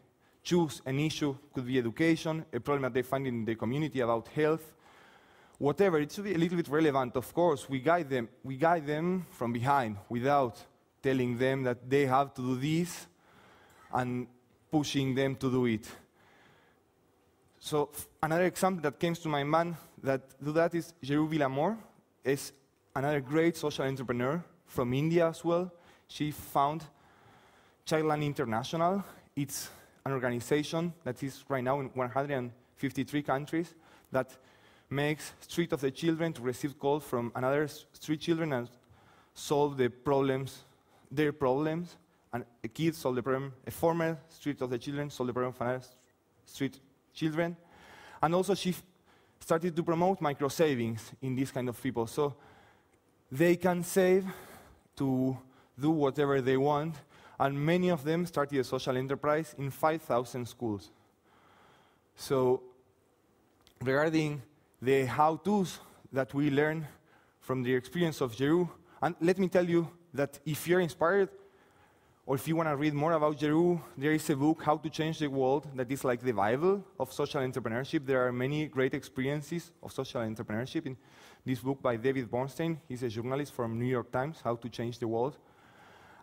Speaker 4: choose an issue. Could be education, a problem that they find in the community about health, whatever. It should be a little bit relevant, of course. We guide them from behind without telling them that they have to do this and pushing them to do it. So another example that comes to my mind that do that is Georg Villamor, is another great social entrepreneur from India as well. She founded Childline International. It's an organization that is right now in 153 countries that makes Street of the Children to receive calls from another street children and solve their problems. And a kid solve the problem, a former Street of the Children solve the problem of another street children. And also she started to promote micro savings in these kind of people. So they can save to do whatever they want. And many of them started a social enterprise in 5,000 schools. So regarding the how-tos that we learn from the experience of Georg, and let me tell you that if you're inspired, or if you want to read more about Georg, there is a book, How to Change the World, that is like the Bible of social entrepreneurship. There are many great experiences of social entrepreneurship in this book by David Bornstein. He's a journalist from New York Times, How to Change the World.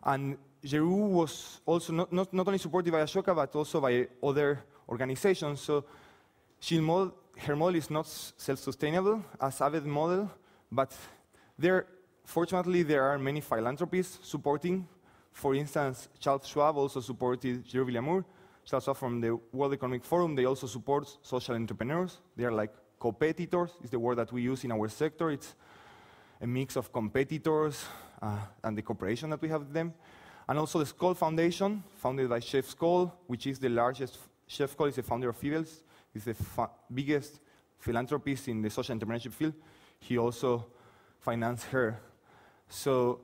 Speaker 4: And Georg was also not only supported by Ashoka, but also by other organizations. So her model is not self-sustainable as Abed's model, but fortunately there are many philanthropies supporting. For instance, Charles Schwab also supported Georg Villamor. Charles Schwab from the World Economic Forum, they also support social entrepreneurs. They are like competitors, is the word that we use in our sector. It's a mix of competitors and the cooperation that we have with them. And also the Skoll Foundation, founded by Chef Skoll, which is the largest. Chef Skoll is the founder of Fibels. He's the biggest philanthropist in the social entrepreneurship field. He also financed her. So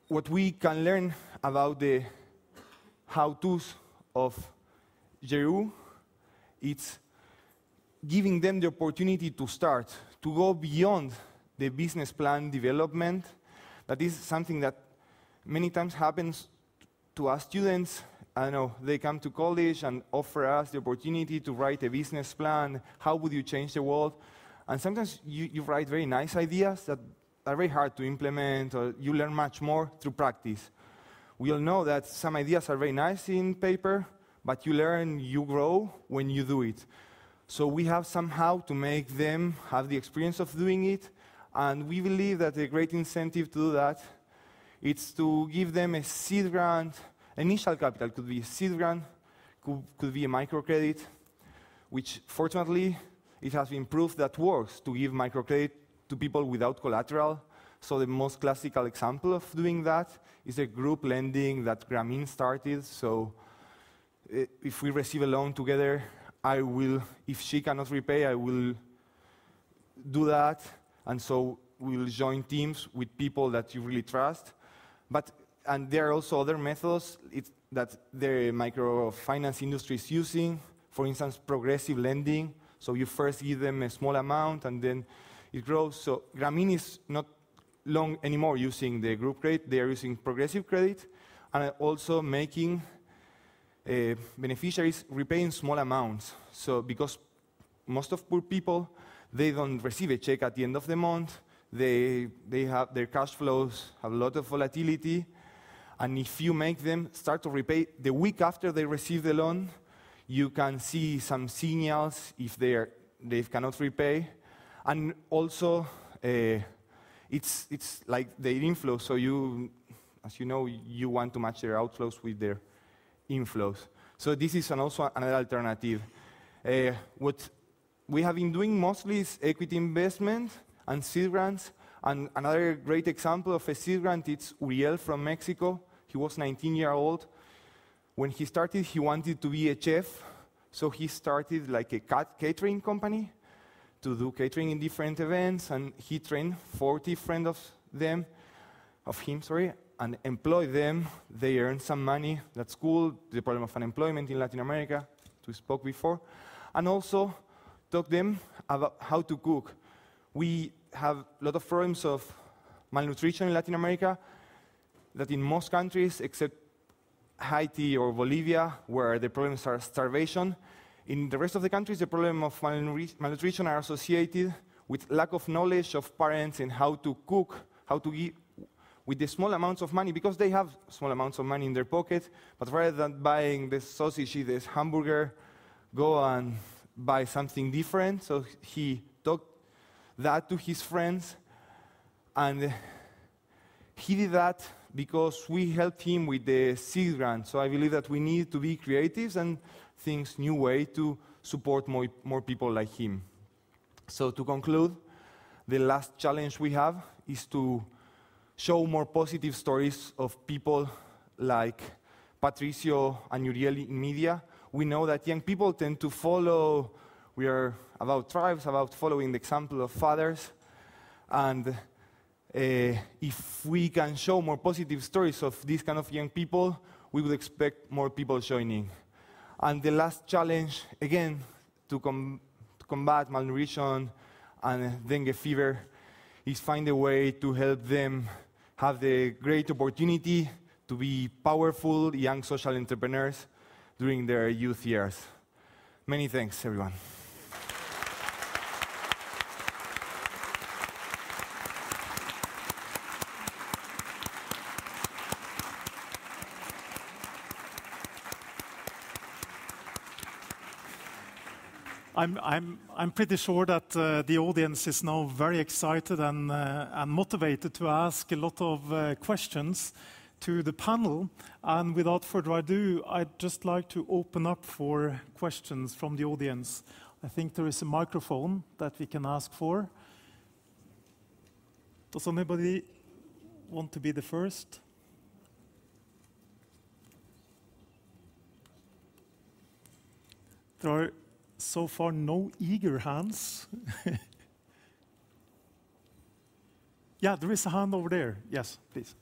Speaker 4: what we can learn about the how-tos of Georg, it's giving them the opportunity to start, to go beyond the business plan development. That is something that many times happens to us students. I know they come to college and offer us the opportunity to write a business plan. How would you change the world? And sometimes you write very nice ideas that are very hard to implement, or you learn much more through practice. We all know that some ideas are very nice in paper, but you learn, you grow when you do it. So we have somehow to make them have the experience of doing it, and we believe that a great incentive to do that is to give them a seed grant. Initial capital could be a seed grant, could be a microcredit, which fortunately it has been proved that works to give microcredit to people without collateral. So the most classical example of doing that is a group lending that Grameen started. So if we receive a loan together, I will, if she cannot repay, I will do that. And so we'll join teams with people that you really trust. And there are also other methods that the microfinance industry is using. For instance, progressive lending. So you first give them a small amount and then it grows. So Grameen is not long anymore using the group credit. They are using progressive credit and also making beneficiaries repaying small amounts. So because most of poor people, they don't receive a check at the end of the month. They have their cash flows have a lot of volatility. And if you make them start to repay the week after they receive the loan, you can see some signals if they cannot repay. And also, it's like their inflows. So you, as you know, you want to match their outflows with their inflows. So this is also another alternative. What we have been doing mostly is equity investment and seed grants. And another great example of a seed grant is Uriel from Mexico. He was 19 years old. When he started, he wanted to be a chef. So he started like a catering company to do catering in different events. And he trained 40 friends of him, and employed them. They earned some money. That's cool. The problem of unemployment in Latin America, we spoke before. And also taught them about how to cook. We have a lot of problems of malnutrition in Latin America that in most countries, except Haiti or Bolivia, where the problems are starvation. In the rest of the countries, the problem of malnutrition are associated with lack of knowledge of parents in how to cook, how to give with the small amounts of money, because they have small amounts of money in their pocket, but rather than buying this sausage, this hamburger, go and buy something different. So he talked that to his friends, and he did that because we helped him with the seed grant. So I believe that we need to be creative and think new way to support more people like him. So to conclude, the last challenge we have is to show more positive stories of people like Patricio and Uriel in media. We know that young people tend to follow, we are about tribes, about following the example of fathers. And if we can show more positive stories of these kind of young people, we would expect more people joining. And the last challenge, again, to combat malnutrition and dengue fever, is find a way to help them have the great opportunity to be powerful young social entrepreneurs during their youth years. Many thanks, everyone.
Speaker 1: I'm pretty sure that the audience is now very excited and motivated to ask a lot of questions to the panel. And without further ado, I'd just like to open up for questions from the audience. I think there is a microphone that we can ask for. Does anybody want to be the first? There are so far no eager hands. Yeah, there is a hand over there. Yes, please.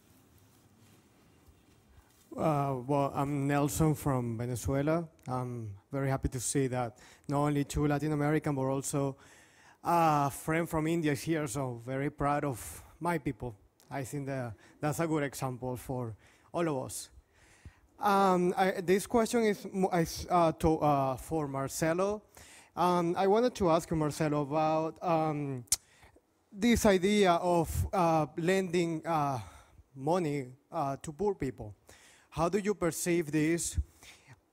Speaker 5: Well, I'm Nelson from Venezuela. I'm very happy to see that not only two Latin American, but also a friend from India is here, so very proud of my people. I think that's a good example for all of us. This question is for Marcelo. I wanted to ask you, Marcelo, about this idea of lending money to poor people. How do you perceive this?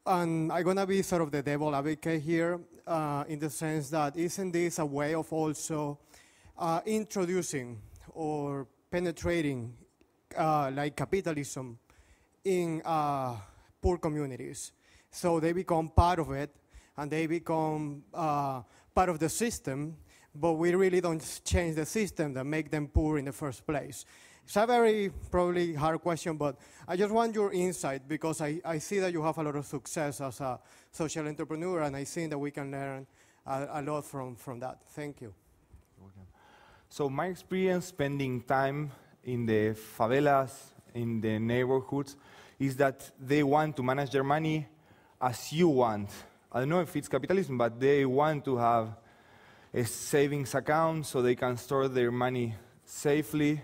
Speaker 5: And I'm going to be sort of the devil advocate here in the sense that isn't this a way of also introducing or penetrating like capitalism in poor communities? So they become part of it and they become part of the system, but we really don't change the system that make them poor in the first place. It's a very probably hard question, but I just want your insight because I see that you have a lot of success as a social entrepreneur, and I think that we can learn a lot from that. Thank you.
Speaker 4: So my experience spending time in the favelas, in the neighborhoods, is that they want to manage their money as you want. I don't know if it's capitalism, but they want to have a savings account so they can store their money safely,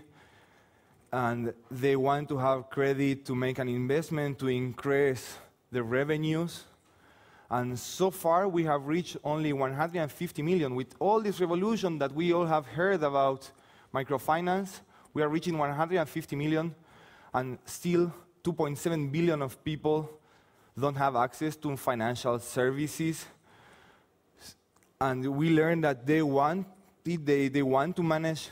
Speaker 4: and they want to have credit to make an investment to increase their revenues. And so far, we have reached only 150 million. With all this revolution that we all have heard about microfinance, we are reaching 150 million, and still 2.7 billion of people don't have access to financial services. And we learned that they want to manage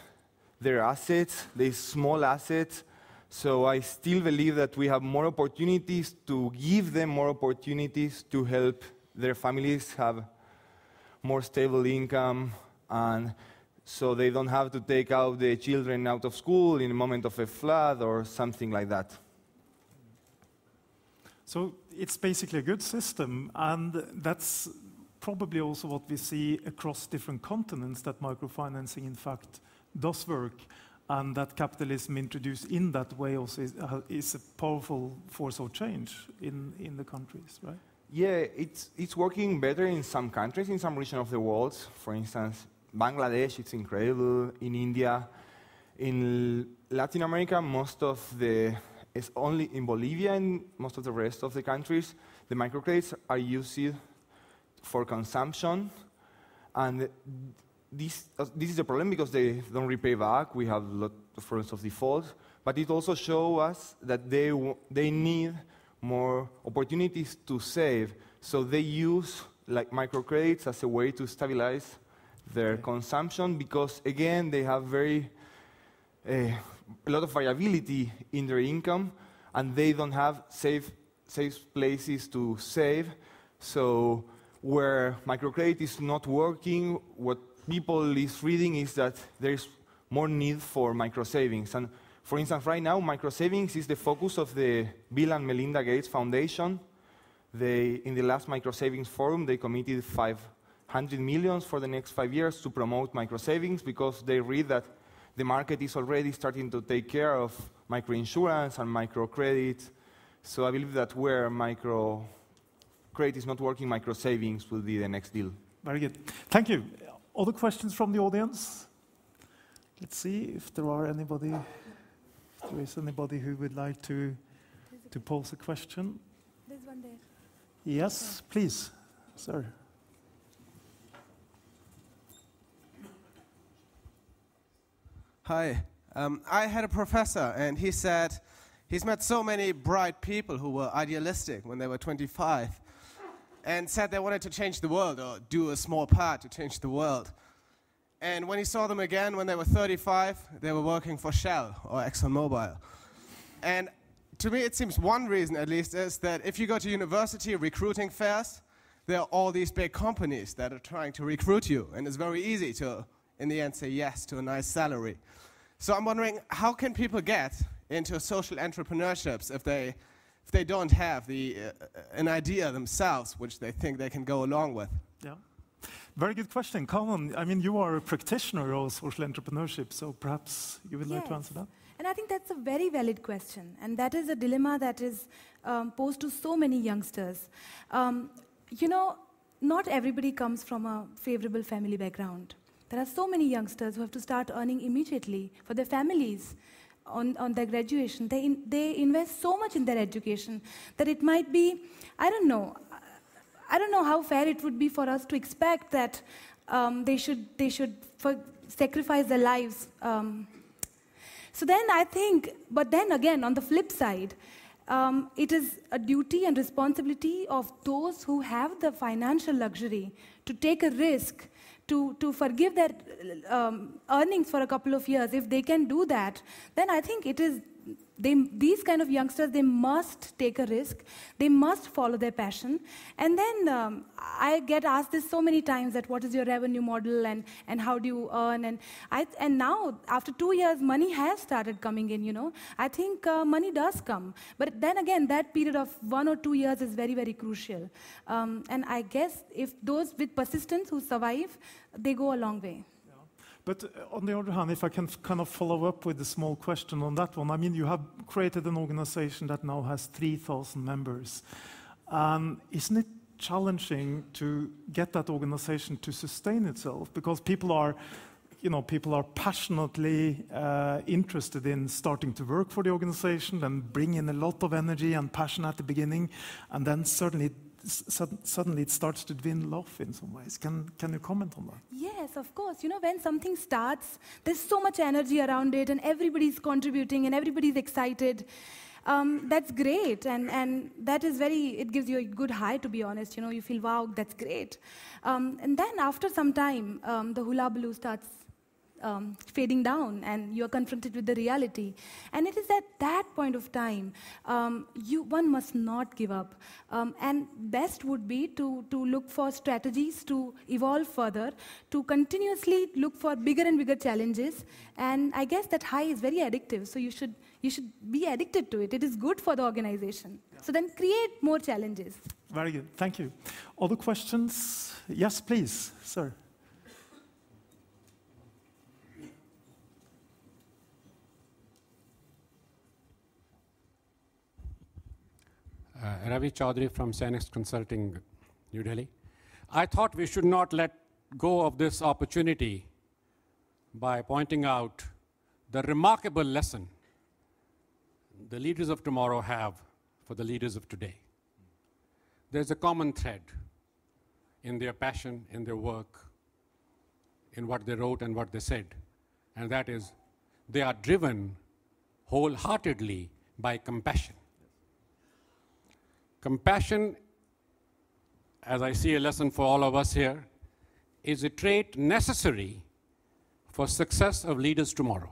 Speaker 4: their assets, their small assets. So I still believe that we have more opportunities to give them more opportunities to help their families have more stable income, and so they don't have to take out the children out of school in a moment of a flood or something like that.
Speaker 1: So it's basically a good system, and that's probably also what we see across different continents, that microfinancing in fact does work, and that capitalism introduced in that way also is a powerful force of change in the countries, right?
Speaker 4: Yeah, it's working better in some countries, in some regions of the world. For instance, Bangladesh, it's incredible. In India, in Latin America, it's only in Bolivia and most of the rest of the countries, the microcredits are used for consumption, and this is a problem because they don't repay back. We have a lot of problems of default, but it also shows us that they need more opportunities to save, so they use like microcredits as a way to stabilize their consumption, because again they have a lot of variability in their income, and they don't have safe places to save. So where microcredit is not working, what people is reading is that there's more need for microsavings. And for instance, right now, microsavings is the focus of the Bill and Melinda Gates Foundation. In the last microsavings forum, they committed 500 million for the next 5 years to promote microsavings, because they read that the market is already starting to take care of microinsurance and microcredit. So I believe that where microcredit is not working, microsavings will be the next deal.
Speaker 1: Very good. Thank you. Other questions from the audience? Let's see if there is anybody who would like to pose a question.
Speaker 3: There's one there.
Speaker 1: Yes, please, sir.
Speaker 6: Hi. I had a professor, and he said he's met so many bright people who were idealistic when they were 25 and said they wanted to change the world or do a small part to change the world. And when he saw them again when they were 35, they were working for Shell or ExxonMobil. And to me, it seems one reason, at least, is that if you go to university recruiting fairs, there are all these big companies that are trying to recruit you, and it's very easy to, in the end, say yes to a nice salary. So I'm wondering, how can people get into social entrepreneurships if they don't have an idea themselves which they think they can go along with?
Speaker 1: Yeah. Very good question. Gallen, I mean, you are a practitioner of social entrepreneurship, so perhaps you would like to answer that?
Speaker 3: And I think that's a very valid question, and that is a dilemma that is posed to so many youngsters. You know, not everybody comes from a favorable family background. There are so many youngsters who have to start earning immediately for their families on their graduation. They invest so much in their education that it might be, I don't know, I don't know how fair it would be for us to expect that they should sacrifice their lives. So then I think, but then again, on the flip side, it is a duty and responsibility of those who have the financial luxury to take a risk, to forgive their earnings for a couple of years. If they can do that, then I think it is these kind of youngsters, they must take a risk. They must follow their passion. And then I get asked this so many times that what is your revenue model and how do you earn? And now, after 2 years, money has started coming in, you know. I think money does come. But then again, that period of 1 or 2 years is very, very crucial. And I guess if those with persistence who survive, they go a long way.
Speaker 1: But on the other hand, if I can kind of follow up with a small question on that one, I mean, you have created an organization that now has 3,000 members. Isn't it challenging to get that organization to sustain itself? Because people are passionately interested in starting to work for the organization and bring in a lot of energy and passion at the beginning, and then suddenly it starts to dwindle off in some ways. Can you comment on that?
Speaker 3: Yes, of course. You know, when something starts, there's so much energy around it, and everybody's contributing, and everybody's excited. That's great, and that is it gives you a good high, to be honest. You know, you feel, wow, that's great. And then after some time, the hula baloo starts fading down, and you're confronted with the reality. And it is at that point of time, one must not give up. And best would be to look for strategies to evolve further, to continuously look for bigger and bigger challenges. And I guess that high is very addictive, so you should be addicted to it. It is good for the organization. Yeah. So then create more challenges.
Speaker 1: Very good, thank you. Other questions? Yes, please, sir.
Speaker 7: Ravi Chaudhary from Senex Consulting, New Delhi. I thought we should not let go of this opportunity by pointing out the remarkable lesson the leaders of tomorrow have for the leaders of today. There's a common thread in their passion, in their work, in what they wrote and what they said, and that is they are driven wholeheartedly by compassion. Compassion, as I see a lesson for all of us here, is a trait necessary for success of leaders tomorrow.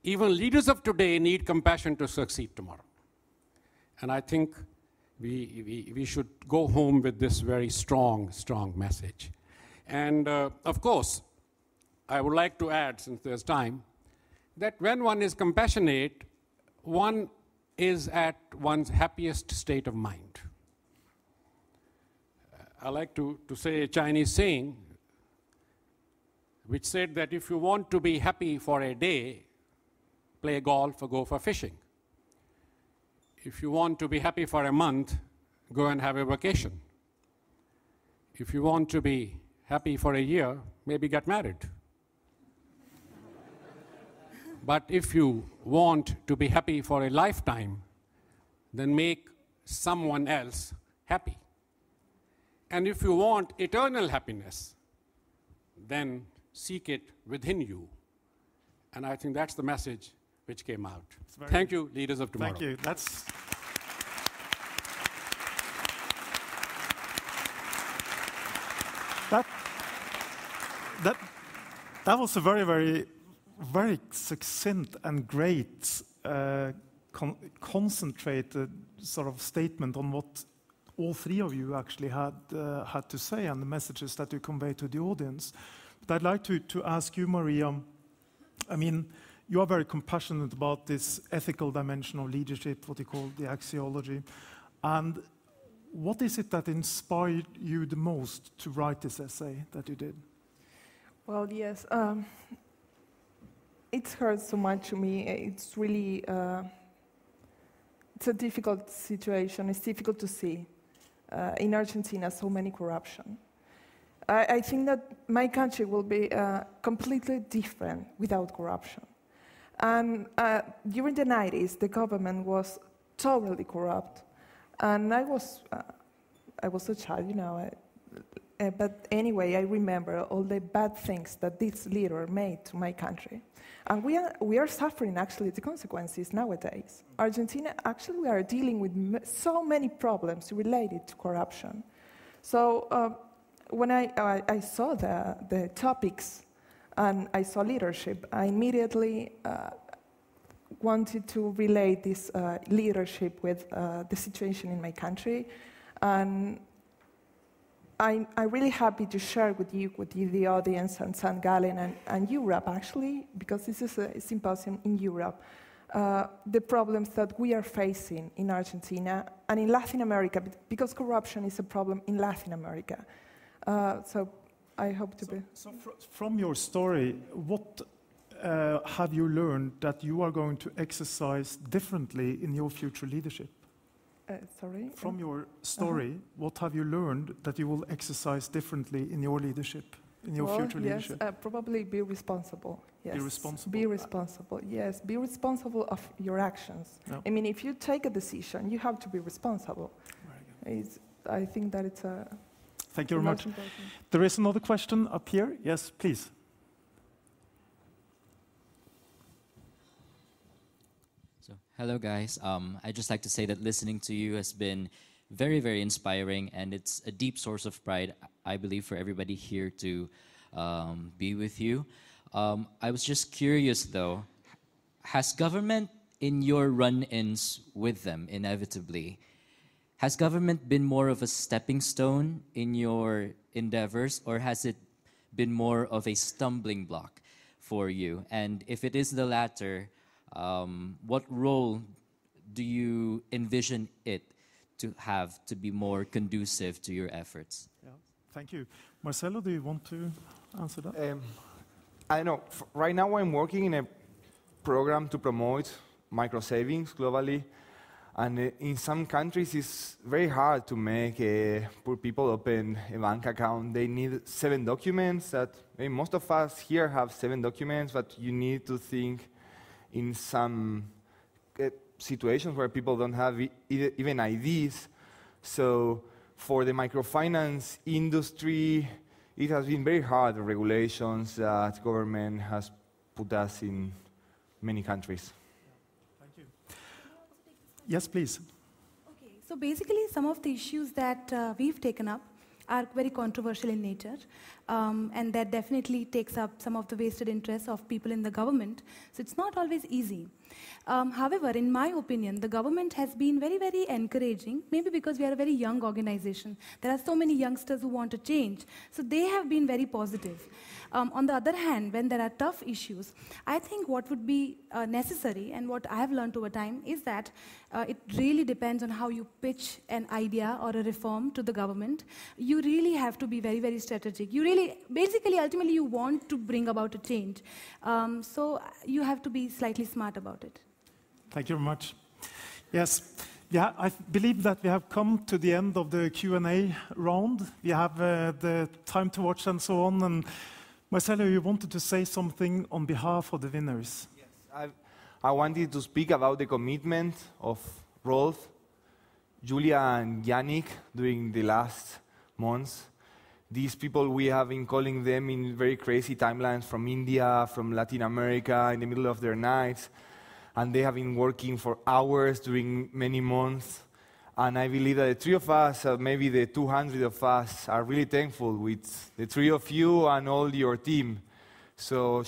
Speaker 7: Even leaders of today need compassion to succeed tomorrow. And I think we should go home with this very strong, strong message. And of course, I would like to add, since there's time, that when one is compassionate, one is at one's happiest state of mind. I like to say a Chinese saying which said that if you want to be happy for a day, play golf or go for fishing. If you want to be happy for a month, go and have a vacation. If you want to be happy for a year, maybe get married. But if you want to be happy for a lifetime, then make someone else happy. And if you want eternal happiness, then seek it within you. And I think that's the message which came out. Thank you, leaders of tomorrow.
Speaker 1: Thank you. That was a very, very, very succinct and great, concentrated sort of statement on what all three of you actually had to say and the messages that you convey to the audience. But I'd like to ask you, Maria, I mean, you are very compassionate about this ethical dimension of leadership, what you call the axiology. And what is it that inspired you the most to write this essay that you did?
Speaker 2: Well, yes. It hurts so much to me. It's really, it's a difficult situation. It's difficult to see. In Argentina, so many corruption. I think that my country will be completely different without corruption. And during the 90s, the government was totally corrupt. And I was I was a child, you know. But anyway, I remember all the bad things that this leader made to my country. And we are suffering, actually, the consequences nowadays. Argentina, actually, we are dealing with so many problems related to corruption. So when I saw the topics and I saw leadership, I immediately wanted to relate this leadership with the situation in my country. And I'm really happy to share with you, the audience, and St. Gallen and Europe, actually, because this is a symposium in Europe, the problems that we are facing in Argentina and in Latin America, because corruption is a problem in Latin America. So I hope to be...
Speaker 1: So from your story, what have you learned that you are going to exercise differently in your future leadership?
Speaker 2: Sorry?
Speaker 1: From your story, what have you learned that you will exercise differently in your leadership, in your future leadership?
Speaker 2: Yes, probably be responsible. Yes.
Speaker 1: Be responsible.
Speaker 2: Be responsible, yes. Be responsible of your actions.
Speaker 1: Yeah.
Speaker 2: I mean, if you take a decision, you have to be responsible. I think that it's a...
Speaker 1: Thank you very much. There is another question up here. Yes, please.
Speaker 8: So, hello guys. I'd just like to say that listening to you has been very, very inspiring, and it's a deep source of pride, I believe, for everybody here to be with you. I was just curious though, has government, in your run-ins with them inevitably, has government been more of a stepping stone in your endeavors, or has it been more of a stumbling block for you? And if it is the latter, what role do you envision it to have to be more conducive to your efforts?
Speaker 1: Yeah, thank you. Marcelo, do you want to answer that?
Speaker 4: I know. Right now I'm working in a program to promote micro-savings globally. And in some countries, it's very hard to make poor people open a bank account. They need 7 documents. Most of us here have 7 documents, but you need to think in some situations where people don't have even IDs. So for the microfinance industry, it has been very hard, the regulations that government has put us in many countries.
Speaker 1: Yes, please.
Speaker 3: Okay, so basically some of the issues that we've taken up are very controversial in nature, and that definitely takes up some of the vested interests of people in the government, so it's not always easy. However, in my opinion, the government has been very, very encouraging, maybe because we are a very young organization. There are so many youngsters who want to change, so they have been very positive. On the other hand, when there are tough issues, I think what would be necessary, and what I have learned over time, is that it really depends on how you pitch an idea or a reform to the government. You really have to be very, very strategic. You really, basically, ultimately, you want to bring about a change. So you have to be slightly smart about it.
Speaker 1: Thank you very much. Yes. Yeah, I believe that we have come to the end of the Q&A round. We have the time to watch and so on. And Marcelo, you wanted to say something on behalf of the winners.
Speaker 4: Yes, I wanted to speak about the commitment of Rolf, Julia, and Yannick during the last months. These people, we have been calling them in very crazy timelines from India, from Latin America, in the middle of their nights. And they have been working for hours during many months. And I believe that the 3 of us, maybe the 200 of us, are really thankful with the 3 of you and all your team. So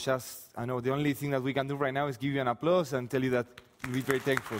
Speaker 4: I know the only thing that we can do right now is give you an applause and tell you that we're very thankful.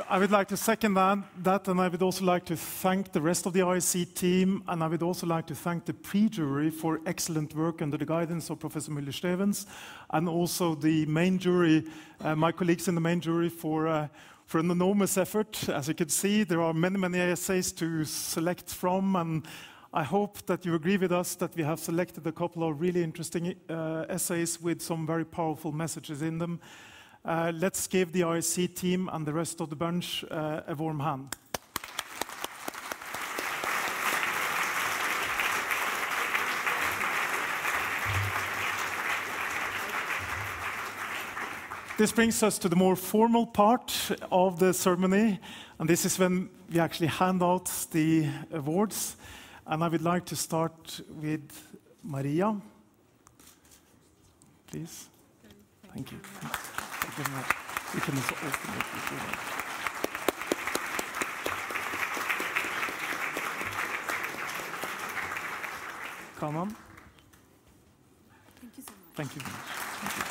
Speaker 1: I would like to second that, and I would also like to thank the rest of the IC team, and I would also like to thank the pre-jury for excellent work under the guidance of Professor Müller-Stevens, and also the main jury, my colleagues in the main jury, for an enormous effort. As you can see, there are many, many essays to select from, and I hope that you agree with us that we have selected a couple of really interesting essays with some very powerful messages in them. Let's give the ISC team and the rest of the bunch a warm hand. This brings us to the more formal part of the ceremony, and this is when we actually hand out the awards. And I would like to start with Maria. Please. Thank you. Thank you very much. You can also open it if you want. Come on.
Speaker 3: Thank you so much.
Speaker 1: Thank you very much. Thank you.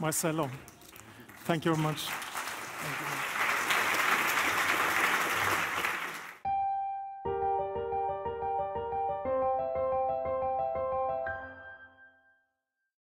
Speaker 1: Marcelo, thank you very much.